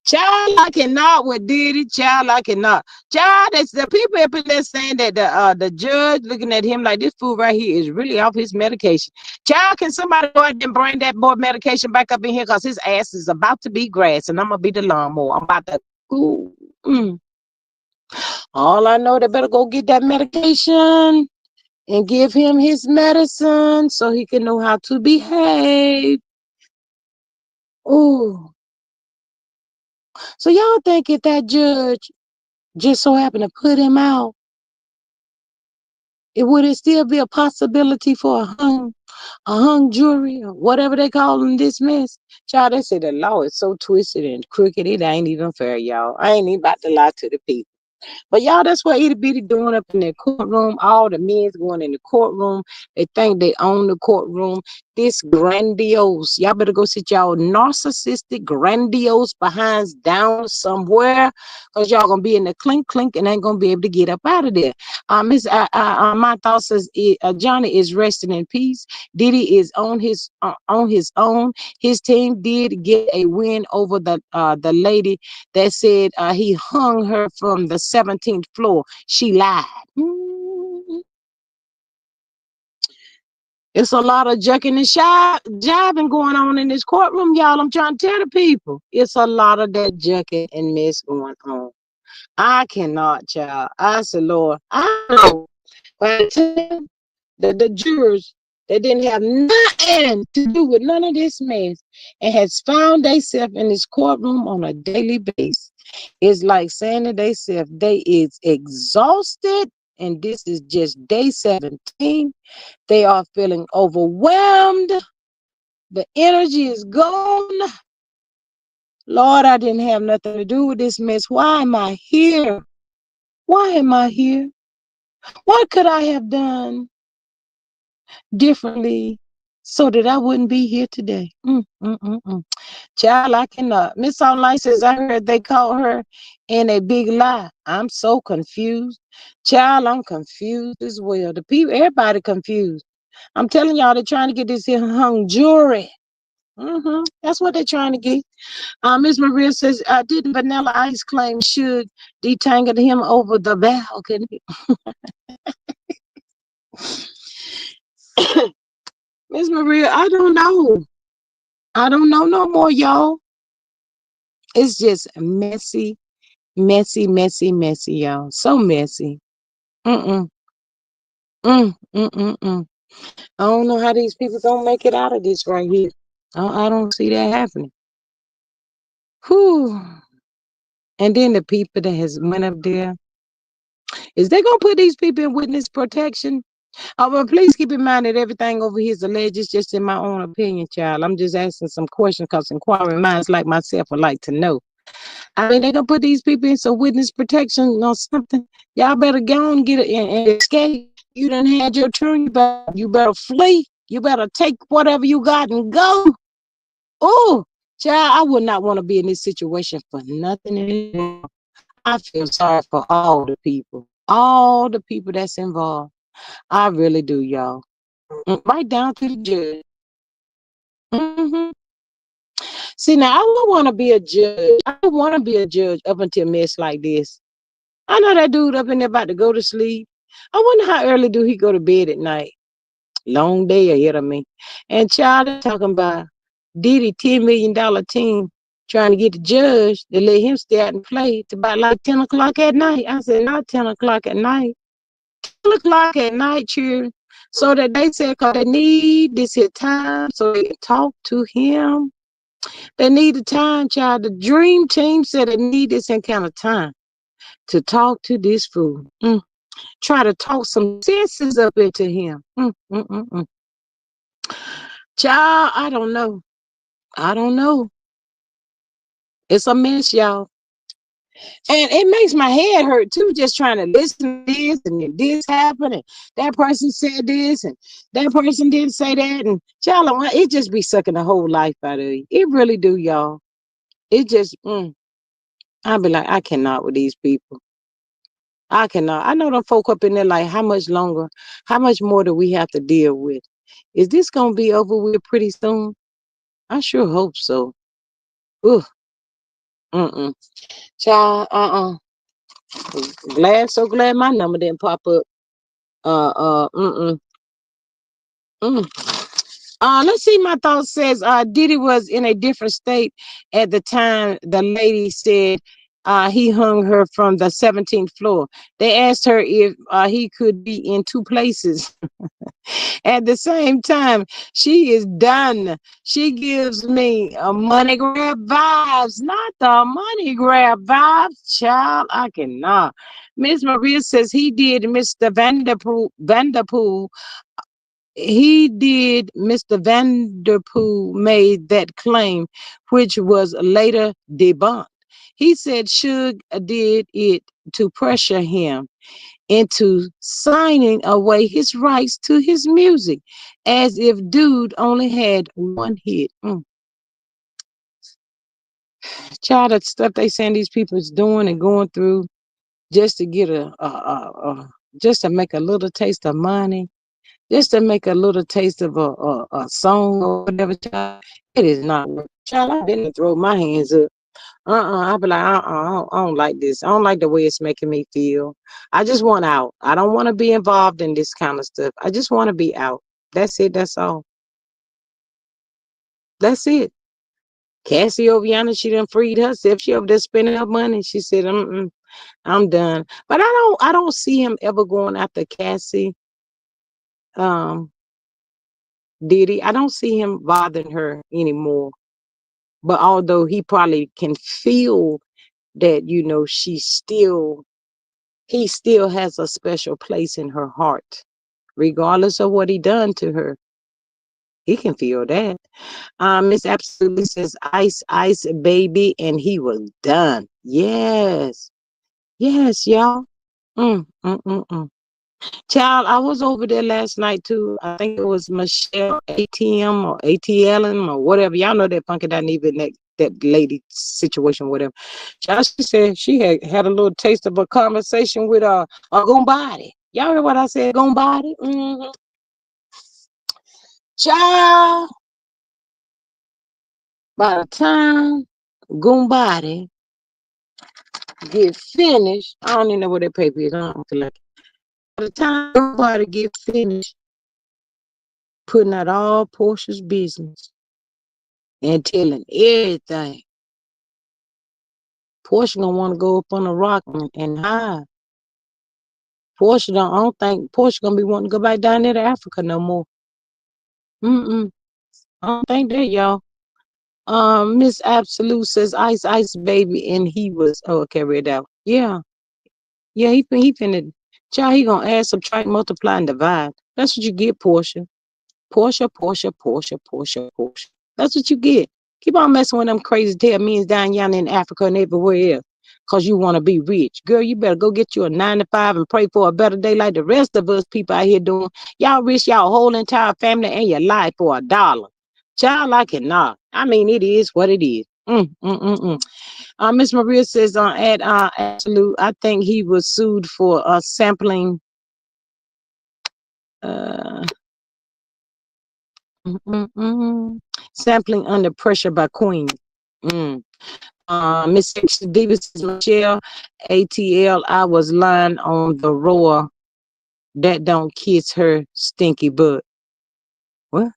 Child, I cannot with Diddy. Child, I cannot. Child, that's the people up in there saying that the judge looking at him like, this fool right here is really off his medication. Child, can somebody go ahead and bring that boy medication back up in here, because his ass is about to be grass and I'm gonna be the lawnmower. I'm about to. Ooh, mm. All I know, they better go get that medication and give him his medicine so he can know how to behave. Ooh. So y'all think if that judge just so happened to put him out, would it still be a possibility for a hung jury, or whatever they call in this mess? Child, they say the law is so twisted and crooked, it ain't even fair, y'all. I ain't even about to lie to the people. But y'all, that's what itty bitty doing up in the courtroom. All the men's going in the courtroom. They think they own the courtroom. This grandiose. Y'all better go sit y'all narcissistic, grandiose behinds down somewhere, because y'all gonna be in the clink clink and ain't gonna be able to get up out of there. My thought says Johnny is resting in peace. Diddy is on his own. His team did get a win over the lady that said he hung her from the 17th floor. She lied. It's a lot of jucking and jiving going on in this courtroom, y'all. I'm trying to tell the people. It's a lot of that jucking and mess going on. I cannot, child. I said, Lord, I know. By the time the jurors that didn't have nothing to do with none of this mess and has found themselves in this courtroom on a daily basis, it's like saying to themselves, they is exhausted and this is just day 17. They are feeling overwhelmed. The energy is gone. Lord, I didn't have nothing to do with this mess. Why am I here? Why am I here? What could I have done differently so that I wouldn't be here today? Child, I cannot. Miss Online says, I heard they called her in a big lie. I'm so confused. Child, I'm confused as well. The people, everybody confused. I'm telling y'all, they're trying to get this here hung jury. That's what they're trying to get. Miss Maria says, didn't Vanilla Ice claim should detangle him over the balcony? Miss Maria, I don't know. I don't know no more, y'all. It's just messy, messy, messy, messy, y'all. So messy. Mm-mm. Mm. I don't know how these people gonna make it out of this right here. I don't see that happening. Whew. And then the people that has went up there, is they gonna put these people in witness protection? Oh, well, please keep in mind that everything over here is alleged. It's just in my own opinion, child. I'm just asking some questions because inquiring minds like myself would like to know. I mean, they gonna put these people in some witness protection or something. Y'all better go and get it and escape. You done had your turn. You better flee. You better take whatever you got and go. Oh, child, I would not want to be in this situation for nothing in this world. I feel sorry for all the people that's involved. I really do, y'all. Right down to the judge. hmm See, now I don't want to be a judge. I don't want to be a judge up until mess like this. I know that dude up in there about to go to sleep. I wonder how early do he go to bed at night. Long day ahead of me. And child is talking about Diddy $10 million team trying to get the judge to let him stay out and play to about like 10 o'clock at night. I said, not 10 o'clock at night. 10 o'clock at night, children. So that they said, because they need this here time so they can talk to him. They need the time, child. The dream team said they need this kind of time to talk to this fool. Try to talk some senses up into him. Child, I don't know. I don't know. It's a mess, y'all. And it makes my head hurt too, just trying to listen to this and then this happened and that person said this and that person didn't say that. And child, it just be sucking the whole life out of you. It really do, y'all. It just, I be like, I cannot with these people. I cannot. I know them folk up in there like, how much longer, how much more do we have to deal with? Is this gonna be over with pretty soon? I sure hope so. Ooh, mm-mm. Child, so glad my number didn't pop up. Mm-mm. Mm. Let's see. My thought says, Diddy was in a different state at the time. The lady said, he hung her from the 17th floor. They asked her if he could be in two places at the same time. She is done. She gives me a money grab vibes, not the money grab vibes, child. I cannot. Miss Maria says he did Mr. Vanderpool. He did. Mr. Vanderpool made that claim, which was later debunked. He said Suge did it to pressure him into signing away his rights to his music, as if dude only had one hit. Child, that stuff they saying these people is doing and going through just to get just to make a little taste of money, just to make a little taste of a song or whatever. Child, it is not worth. Child, I didn't throw my hands up. I be like, I don't like this. I don't like the way it's making me feel. I just want out. I don't want to be involved in this kind of stuff. I just want to be out. That's it. That's all. That's it. Cassie Oviana, she done freed herself. She over there spending her money. She said, I'm done. But I don't see him ever going after Cassie, um, Diddy. I don't see him bothering her anymore. But although he probably can feel that, she's still he still has a special place in her heart, regardless of what he done to her. He can feel that. Miss Absolutely says ice, ice, baby, and he was done. Yes, yes, y'all. Mm, mm, mm, mm. Child, I was over there last night too. I think it was Michelle ATM or ATLM or whatever. Y'all know that funky doesn't even that lady situation, whatever. Child, she said she had a little taste of a conversation with a Gombody. Y'all heard what I said, Gombody? Mm-hmm. Child, by the time Gombody get finished, I don't even know what that paper is. I don't feel like it. By the time Gombody get finished putting out all Portia's business and telling everything, Portia gonna want to go up on a rock and hide. I don't think Portia gonna be wanting to go back down there to Africa no more. Mm-mm. I don't think that, y'all. Miss Absolute says ice, ice, baby, and he was. Oh, okay, read out. Yeah, yeah. He finna. Child, he gonna add, subtract, multiply, and divide. That's what you get, Portia. Portia, Portia, Portia, Portia, Portia. That's what you get. Keep on messing with them crazy tail means down yonder in Africa and everywhere else. Cause you want to be rich. Girl, you better go get you a 9 to 5 and pray for a better day like the rest of us people out here doing. Y'all risk y'all whole entire family and your life for $1. Child, I cannot. I mean, it is what it is. Miss Maria says at Absolute, I think he was sued for sampling uh sampling under pressure by Queen. Mm. Miss Davis says Michelle ATL. I was lying on the Rhoa that don't kiss her stinky butt. What?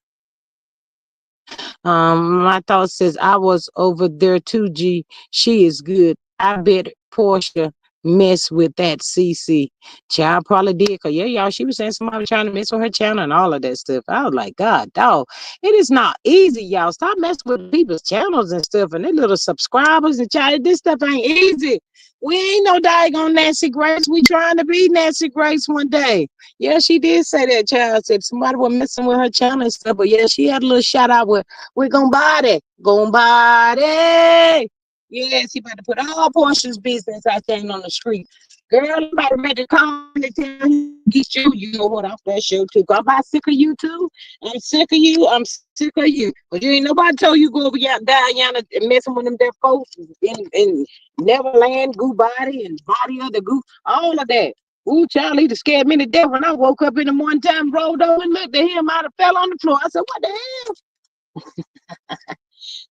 My thought says I was over there too. G, she is good. I bet Portia mess with that CC. Child probably did. Cause yeah, y'all, she was saying somebody was trying to mess with her channel and all of that stuff. I was like, God, dog, it is not easy, y'all. Stop messing with people's channels and stuff and their little subscribers and child. This stuff ain't easy. We ain't no daggone Nancy Grace. We trying to be Nancy Grace one day. Yeah, she did say that, child. Said somebody was messing with her channel and stuff. But yeah, she had a little shout out with we're gonna body. Gonna body. Yes, he about to put all Portia's business out there on the street. Girl, somebody made the comment and tell him get you know what off that show too. I'm about sick of you too. I'm sick of you. I'm sick of you. But you ain't nobody told you go over down yonder and messing with them deaf folks in Neverland, Goo Body and Body of the Goo, all of that. Ooh, child, he scared me to death when I woke up in the morning time, rolled over and looked at him. I'd have fell on the floor. I said, what the hell?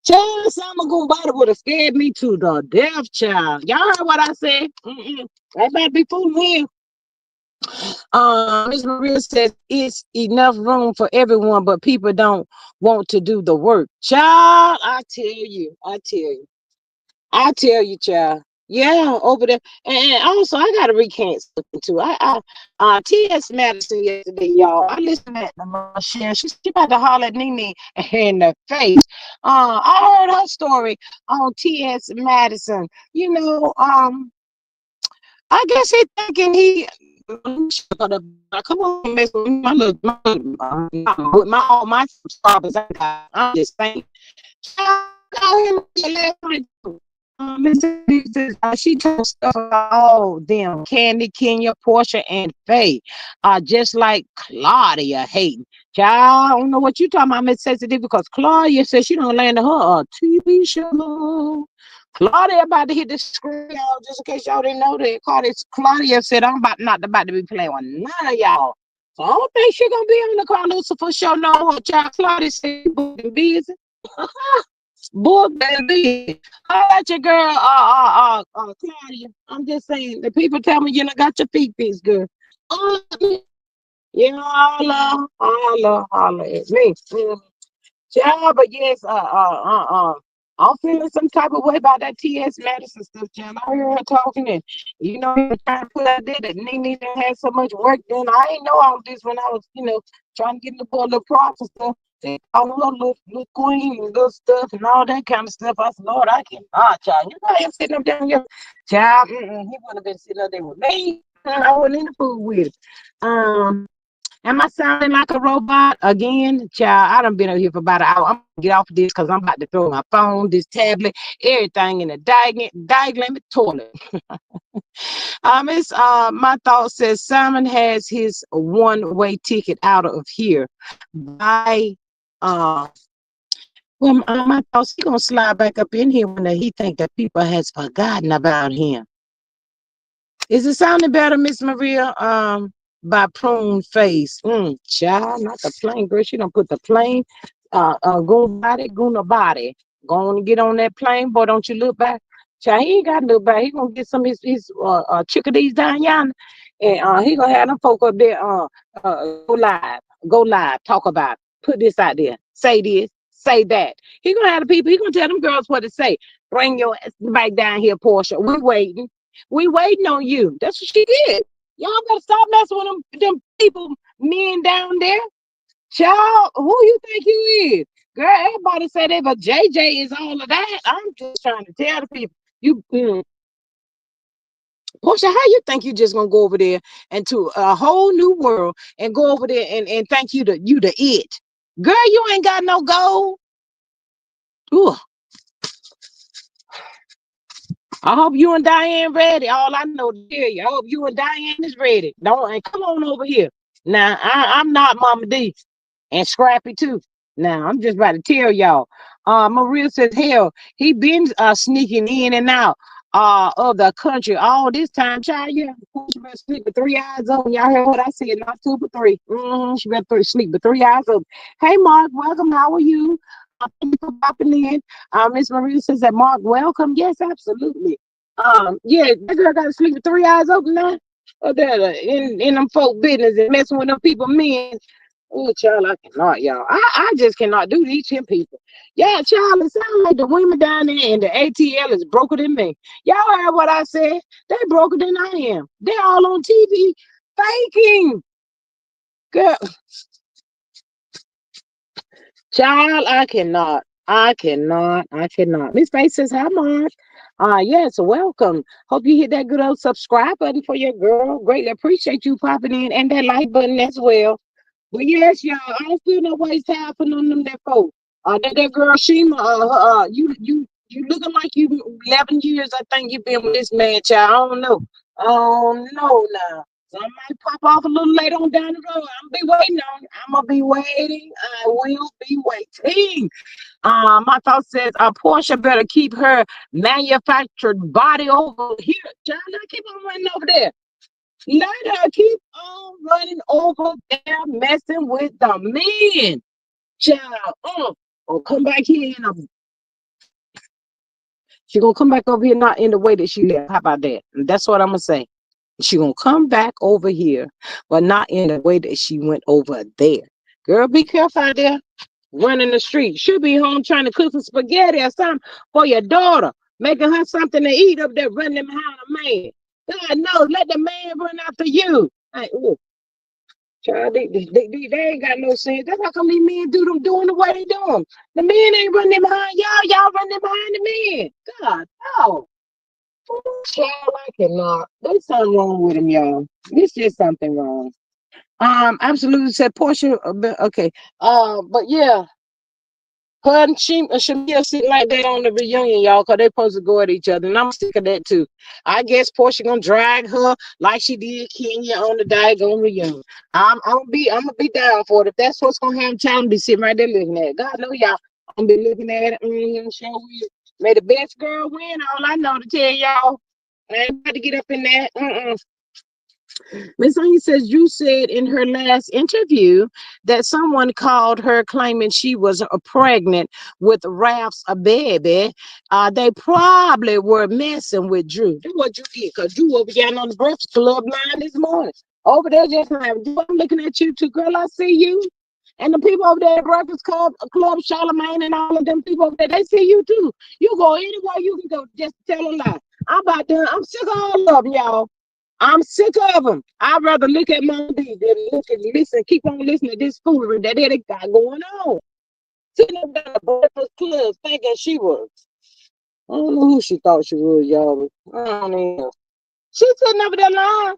Child, Summer Body would have scared me to the death, child. Y'all heard what I said? I better be fooling him. Miss Maria says it's enough room for everyone, but people don't want to do the work. Child, I tell you, child. Yeah, over there. And also, I got to recant something too. T.S. Madison yesterday, y'all. I listened to Michelle. She about to holler at Nene in the face. I heard her story on T.S. Madison. I guess he thinking he. Come on, mess with my subscribers. I'm just saying. She told stuff about all them Candy, Kenya, Portia, and Faye. Just like Claudia hating. Child, I don't know what you talking about, Miss Sensitive, because Claudia said she don't land her a TV show. Claudia about to hit the screen, y'all, just in case y'all didn't know that. Claudia said, I'm not about to be playing with none of y'all. So I don't think she gonna be on the Carl Lucifer show no more. Child, Claudia said, busy. Book baby. I got your girl, Claudia. I'm just saying, the people tell me you know got your feet fixed, girl. Uh, yeah, holla at me. Yeah, but yes, I'm feeling some type of way about that T.S. Madison stuff, child. I heard her talking and he was trying to put out there that Nene didn't have so much work done. I ain't know all this when I was, trying to get the boy little props and stuff. They all little queen and little stuff and all that kind of stuff. I said, Lord, I cannot, child. You know him sitting up down here, child. He would have been sitting up there with me. I wasn't in the food with it. Am I sounding like a robot again? Child, I done been over here for about an hour. I'm gonna get off of this because I'm about to throw my phone, this tablet, everything in the diagram toilet. It's my thought says Simon has his one-way ticket out of here by well, my thoughts he gonna slide back up in here when he think that people has forgotten about him. Is it sounding better, Miss Maria? By prune face. Child, not the plane, girl. She don't put the plane. Guna body. Go on and get on that plane, boy. Don't you look back. Child, he ain't got to look back. He gonna get some of his chickadees down yonder, and he gonna have them folk up there. Go live, talk about, it. Put this out there, say this, say that. He gonna have the people. He gonna tell them girls what to say. Bring your ass back down here, Portia. We waiting. We waiting on you. That's what she did. Y'all better stop messing with them people, men down there. Child, who you think you is? Girl, everybody say they, but JJ is all of that. I'm just trying to tell the people. Portia, how you think you just gonna go over there into a whole new world and go over there and think you the it? Girl, you ain't got no gold. Ooh, I hope you and Diane ready. All I know to tell you, I hope you and Diane is ready. Don't and come on over here. Now I'm not Mama D and Scrappy too. Now I'm just about to tell y'all. Maria says, hell, he been sneaking in and out of the country all this time. Child, yeah, she better sleep with three eyes open. Y'all heard what I said, not two but 3. She better sleep with three eyes open. Hey Mark, welcome. How are you? Thank you for popping in. Miss Maria says that Mark, welcome. Yes, absolutely. Yeah, that girl got to sleep with three eyes open now. Oh, that in them folk business and messing with them people, men. Oh, child, I cannot, y'all. I just cannot do these 10 people. Yeah, child, it sounds like the women down there in the ATL is broker than me. Y'all heard what I said. They broker than I am. They're all on TV faking. Girl, child, I cannot. I cannot. Miss Faith says, hi, Mark. Yes, welcome. Hope you hit that good old subscribe button for your girl. Greatly appreciate you popping in and that like button as well. But yes, y'all, I don't feel no waste time for none of them that folk. That girl Shima, you looking like you 11 years. I think you've been with this man, child. I don't know. Oh no, now. So I might pop off a little later on down the road. I'm be waiting on. I'm gonna be waiting. I will be waiting. My thought says, Portia better keep her manufactured body over here. Child, I keep on running over there. Let her keep on running over there, messing with the men. Child, or come back here in a. She gonna come back over here not in the way that she left. How about that? And that's what I'm gonna say. She gonna come back over here, but not in the way that she went over there. Girl, be careful out there running the street. She'll be home trying to cook some spaghetti or something for your daughter, making her something to eat up there, running behind a man. God knows, let the man run after you. Hey, ooh, child, they ain't got no sense. That's how come these men do them doing the way they do them. The men ain't running behind y'all. Y'all running behind the men. God, no. Child, I cannot. There's something wrong with him, y'all. There's just something wrong. Absolutely said Portia. Okay. But yeah, her and Shamia sitting like that on the reunion, y'all, because they supposed to go at each other. And I'm sick of that too. I guess Portia gonna drag her like she did Kenya on the daggone reunion. I'm gonna be down for it. If that's what's gonna happen, child, I'm be sitting right there looking at it. God know y'all. I'm gonna be looking at it. Sure will. May the best girl win. All I know to tell y'all. I ain't about to get up in that. Miss Anya says you said in her last interview that someone called her claiming she was pregnant with Ralph's a baby. They probably were messing with Drew. Do what you did, because Drew over there on the Breakfast Club line this morning. Over there just now. I'm looking at you too, girl. I see you. And the people over there at Breakfast Club, Charlemagne and all of them people over there, they see you too. You go anywhere you can go, just tell a lie. I'm about done. I'm sick of all of them, y'all. I'm sick of them. I'd rather look at Mom D than look and listen, keep on listening to this foolery that they got going on. Sitting up there at the Breakfast Club thinking she was. I don't know who she thought she was, y'all. I don't know. She's sitting over there lying.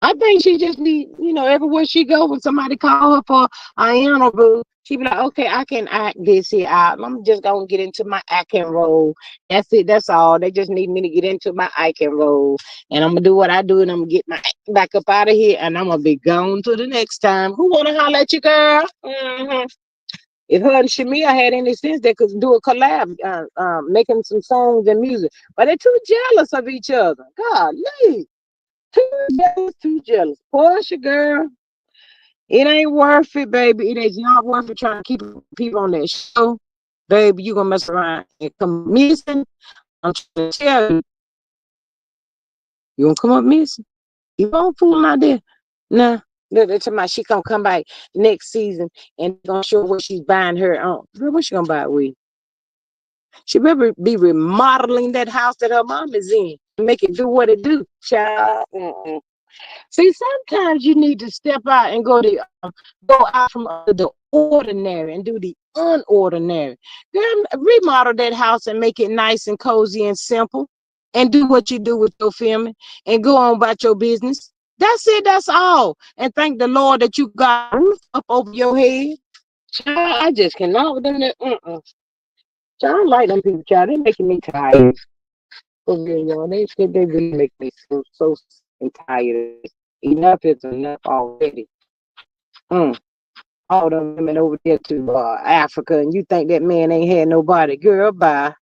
I think she just be, everywhere she go, when somebody call her for an interview, she be like, okay, I can act this here out. I'm just gonna get into my acting role. That's it. That's all. They just need me to get into my acting role, and I'm gonna do what I do, and I'm gonna get my act back up out of here, and I'm gonna be gone to the next time. Who wanna holler at you, girl? If her and Shamia had any sense, they could do a collab, making some songs and music. But they're too jealous of each other. Golly. Too jealous, too jealous. Portia, girl, it ain't worth it, baby. It is not worth it trying to keep people on that show. Baby, you gonna mess around and come up missing. I'm trying to tell you, you gonna come up missing. You won't fool out there. Nah. They're talking about she gonna come back next season and gonna show what she's buying her on. Girl, what she gonna buy with? She better be remodeling that house that her mom is in. Make it do what it do, child. See, sometimes you need to step out and go out from under the ordinary and do the unordinary. Girl, remodel that house and make it nice and cozy and simple, and do what you do with your family and go on about your business. That's it. That's all. And thank the Lord that you got a roof up over your head. Child, I just cannot with them. Child, I don't like them people. Child, they making me tired. For real, y'all. They really make me so and tired of this. Enough is enough already. Mm. All them women over there to Africa, and you think that man ain't had nobody. Girl, bye.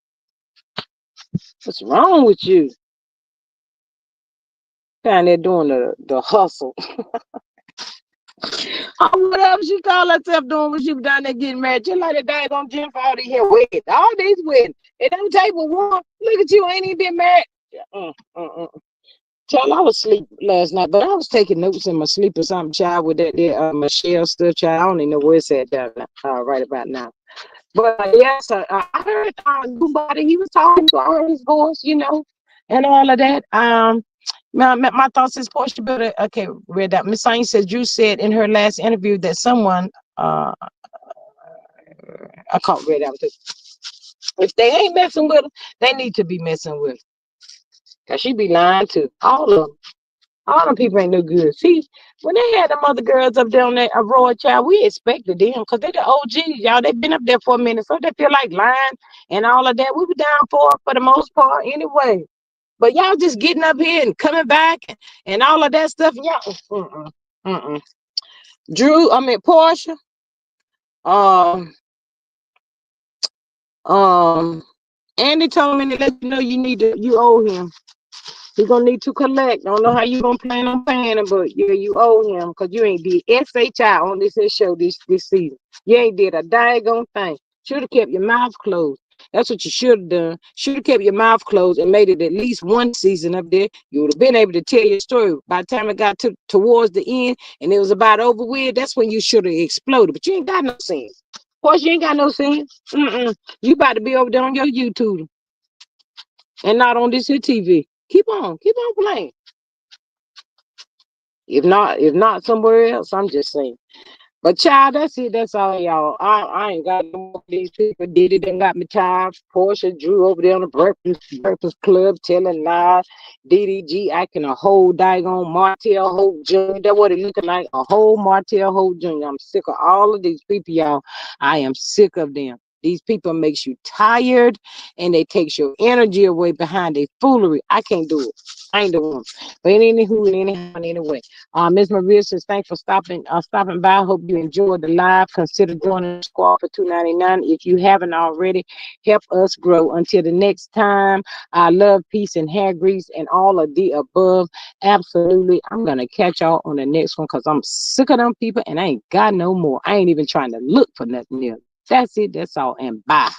What's wrong with you? Down there doing the hustle. Oh, whatever she call herself doing when she was down there getting married. Just like the daggone Jim for all these here weddings. All these weddings. It don't take but one. Look at you, ain't even been married. Child, I was asleep last night, but I was taking notes in my sleep or something, child, with that there Michelle stuff, child. I don't even know where it's at down right about now. But yes, I heard Goomba, he was talking to, I heard his voice, and all of that. My thoughts is Portia Builder. Okay, read that. Miss Sain says Drew said in her last interview that someone, I can't read that. If they ain't messing with her, they need to be messing with her. Because she be lying too. All of them. All them people ain't no good. See, when they had them other girls up there on that Rhoa child, we expected them because they the OGs, y'all. They been up there for a minute, so they feel like lying and all of that. We were down for the most part anyway. But y'all just getting up here and coming back and all of that stuff. Y'all, Portia, um, um, Andy told me to let you know you owe him. You're gonna need to collect. I don't know how you gonna plan on paying him, but yeah, you owe him because you ain't did SHI on this here show this season. You ain't did a daggone thing. Should have kept your mouth closed. That's what you should have done. Should have kept your mouth closed and made it at least one season up there. You would have been able to tell your story. By the time it got towards the end and it was about over with, that's when you should have exploded. But you ain't got no sense. Of course, you ain't got no sense. You about to be over there on your YouTube and not on this here TV. Keep on playing. If not somewhere else, I'm just saying. But child, that's it. That's all, y'all. I ain't got no more of these people. Diddy done got me tired. Portia Drew over there on the Breakfast Club telling lies. Diddy G acting a whole daggone Martell Hope Jr. That's what it looking like. A whole Martell Hope Jr. I'm sick of all of these people, y'all. I am sick of them. These people makes you tired and they takes your energy away behind their foolery. I can't do it. I ain't doing it. But anyhow, anyway. Ms. Maria says, thanks for stopping by. Hope you enjoyed the live. Consider joining the squad for $2.99 if you haven't already. Help us grow. Until the next time, I love, peace, and hair grease and all of the above. Absolutely. I'm going to catch y'all on the next one because I'm sick of them people and I ain't got no more. I ain't even trying to look for nothing else. That's it. That's all. And bye.